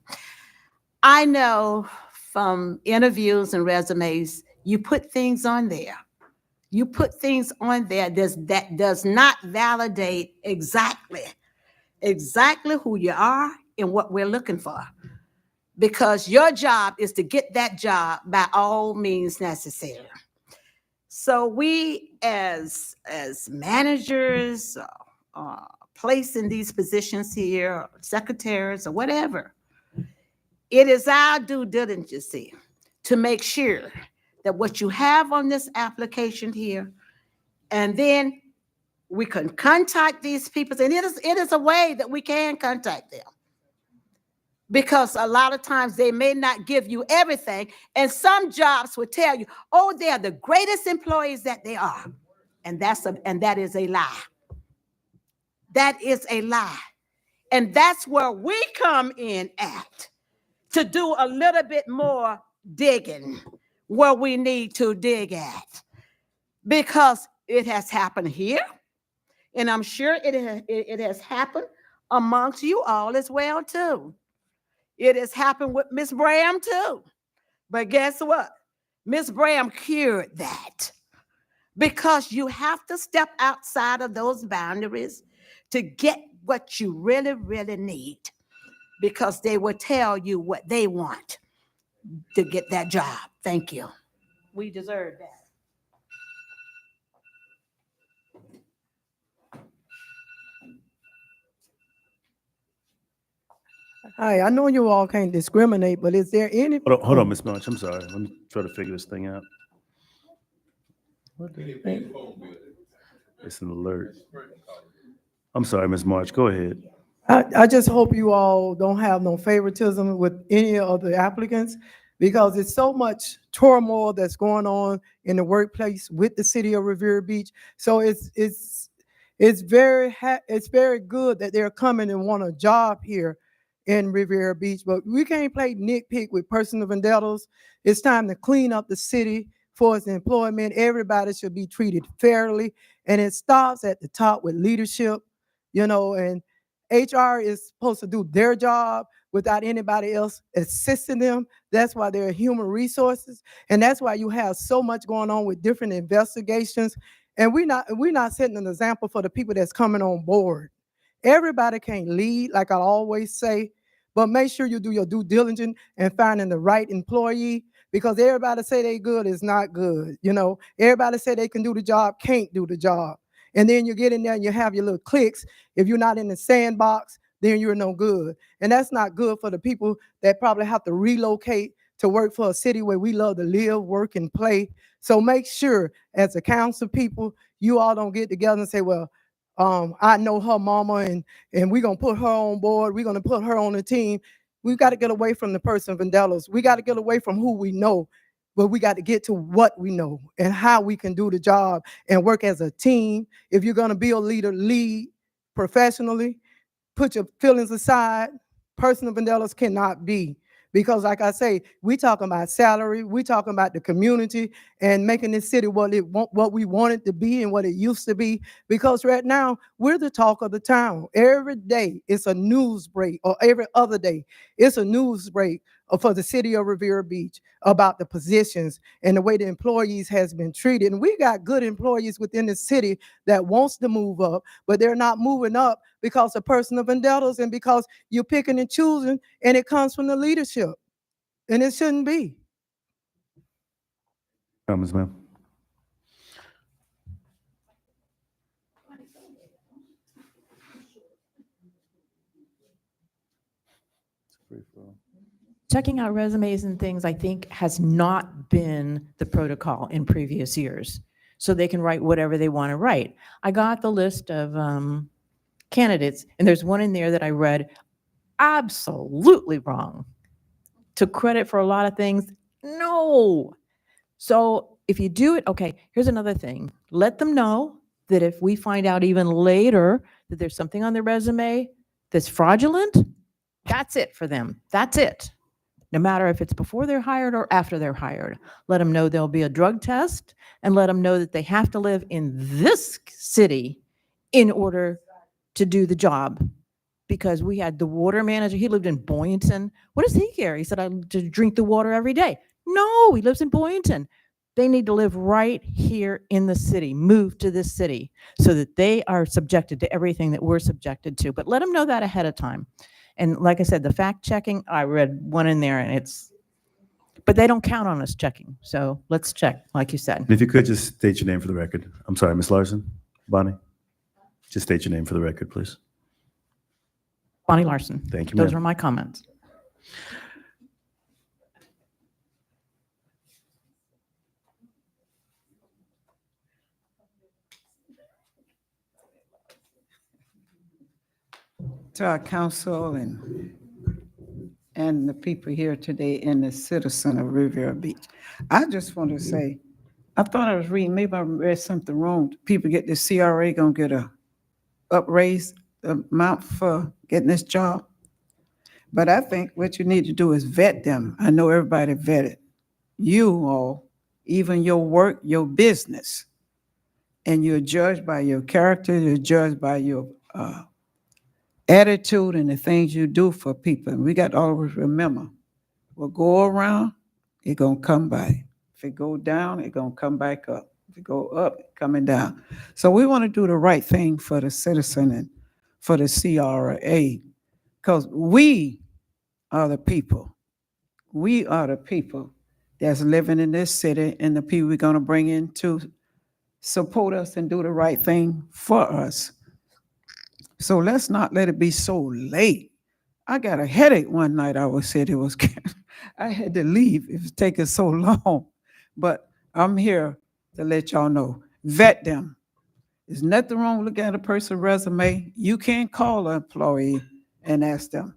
I know from interviews and resumes, you put things on there. You put things on there that does not validate exactly who you are and what we're looking for. Because your job is to get that job by all means necessary. So we as managers, placed in these positions here, secretaries or whatever, it is our due diligence here to make sure that what you have on this application here, and then we can contact these people, and it is a way that we can contact them. Because a lot of times they may not give you everything, and some jobs will tell you, oh, they're the greatest employees that they are. And that is a lie. That is a lie. And that's where we come in at, to do a little bit more digging where we need to dig at. Because it has happened here, and I'm sure it has happened amongst you all as well, too. It has happened with Miss Bram, too. But guess what? Miss Bram cured that. Because you have to step outside of those boundaries to get what you really, really need. Because they will tell you what they want to get that job. Thank you. We deserve that. Hi, I know you all can't discriminate, but is there any? Hold on, Ms. March. I'm sorry. Let me try to figure this thing out. It's an alert. I'm sorry, Ms. March. Go ahead. I just hope you all don't have no favoritism with any of the applicants because there's so much turmoil that's going on in the workplace with the city of Revere Beach. So it's it's very good that they're coming and want a job here in Revere Beach, but we can't play nitpick with personal vendettas. It's time to clean up the city for its employment. Everybody should be treated fairly, and it starts at the top with leadership, and HR is supposed to do their job without anybody else assisting them. That's why they're human resources, and that's why you have so much going on with different investigations. And we're not setting an example for the people that's coming on board. Everybody can't lead, like I always say, but make sure you do your due diligence and finding the right employee because everybody say they good is not good. Everybody say they can do the job, can't do the job. And then you get in there and you have your little cliques. If you're not in the sandbox, then you're no good. And that's not good for the people that probably have to relocate to work for a city where we love to live, work, and play. So make sure as a council people, you all don't get together and say, well, I know her mama and we're gonna put her on board, we're gonna put her on the team. We got to get away from the person vandellas. We got to get away from who we know, but we got to get to what we know and how we can do the job and work as a team. If you're gonna be a leader, lead professionally, put your feelings aside. Personal vandellas cannot be. Because like I say, we talking about salary, we talking about the community and making this city what we want it to be and what it used to be. Because right now, we're the talk of the town. Every day it's a news break, or every other day it's a news break for the city of Revere Beach about the positions and the way the employees has been treated. And we got good employees within the city that wants to move up, but they're not moving up because of personal vendettas and because you're picking and choosing, and it comes from the leadership, and it shouldn't be. Comments, ma'am? Checking out resumes and things, I think, has not been the protocol in previous years. So they can write whatever they want to write. I got the list of candidates, and there's one in there that I read absolutely wrong. Took credit for a lot of things. No. So if you do it, okay, here's another thing. Let them know that if we find out even later that there's something on their resume that's fraudulent, that's it for them. That's it. No matter if it's before they're hired or after they're hired. Let them know there'll be a drug test and let them know that they have to live in this city in order to do the job. Because we had the water manager, he lived in Boynton. What does he care? He said, I to drink the water every day. No, he lives in Boynton. They need to live right here in the city, move to this city so that they are subjected to everything that we're subjected to. But let them know that ahead of time. And like I said, the fact checking, I read one in there and but they don't count on us checking. So let's check, like you said. If you could just state your name for the record. I'm sorry, Ms. Larson, Bonnie. Just state your name for the record, please. Bonnie Larson. Thank you, Those ma'am. were my comments. To our council and the people here today and the citizen of Riviera Beach. I just want to say, I thought I was reading, maybe I read something wrong. People get the CRA gonna get a upraise amount for getting this job. But I think what you need to do is vet them. I know everybody vetted. You all, even your work, your business. And you're judged by your character, you're judged by your attitude and the things you do for people. And we got to always remember, what go around, it gonna come back. If it go down, it gonna come back up. If it go up, it coming down. So we want to do the right thing for the citizen and for the CRA, because we are the people. We are the people that's living in this city and the people we're gonna bring in to support us and do the right thing for us. So let's not let it be so late. I got a headache one night. I said it was, I had to leave. It was taking so long. But I'm here to let y'all know, vet them. There's nothing wrong with looking at a person's resume. You can't call an employee and ask them.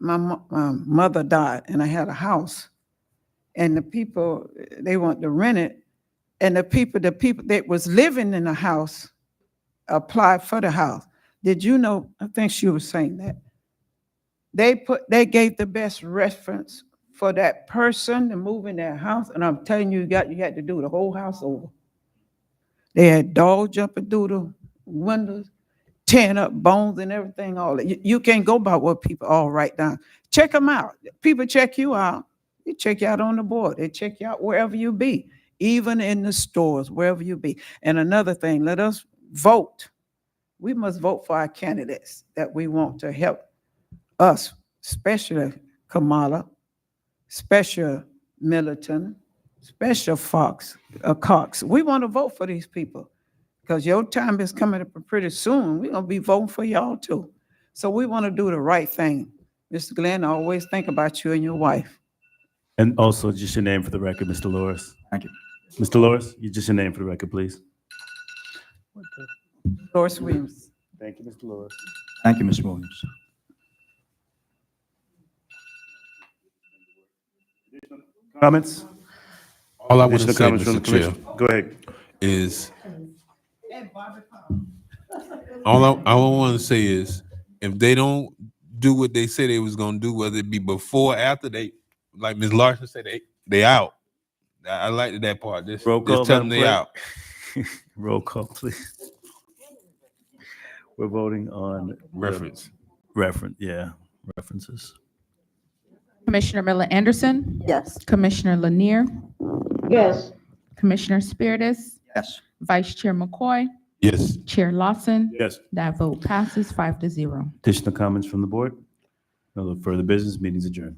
My mother died and I had a house, and the people, they want to rent it, and the people that was living in the house applied for the house. Did you know, I think she was saying that, they gave the best reference for that person to move in their house, and I'm telling you, you had to do the whole house over. They had dogs jumping through the windows, tearing up bones and everything, all that. You can't go by what people all write down. Check them out. People check you out. They check you out on the board. They check you out wherever you be, even in the stores, wherever you be. And another thing, let us vote. We must vote for our candidates that we want to help us, especially Kamala, special Militant, special Cox. We want to vote for these people because your time is coming up pretty soon. We're going to be voting for y'all too. So we want to do the right thing. Mr. Glenn, I always think about you and your wife. And also, just your name for the record, Mr. Loris. Thank you. Mr. Loris, just your name for the record, please. Doris Williams. Thank you, Mr. Loris. Thank you, Ms. Williams. Comments? All I want to Additional say, comments from the Mr. Chair, commission? Go ahead. is all I want to say is if they don't do what they say they was gonna do, whether it be before or after, they, like Ms. Larson said, they out. I like that part. Roll call, just tell them Madam they Clerk. out. Roll call, please. We're voting on Reference. references. Commissioner Miller Anderson, Yes. Commissioner Lanier, Yes. Commissioner Spiritus, Yes. Vice Chair McCoy, Yes. Chair Lawson. Yes. That vote passes 5-0. Additional comments from the board? No further business, meeting's adjourned.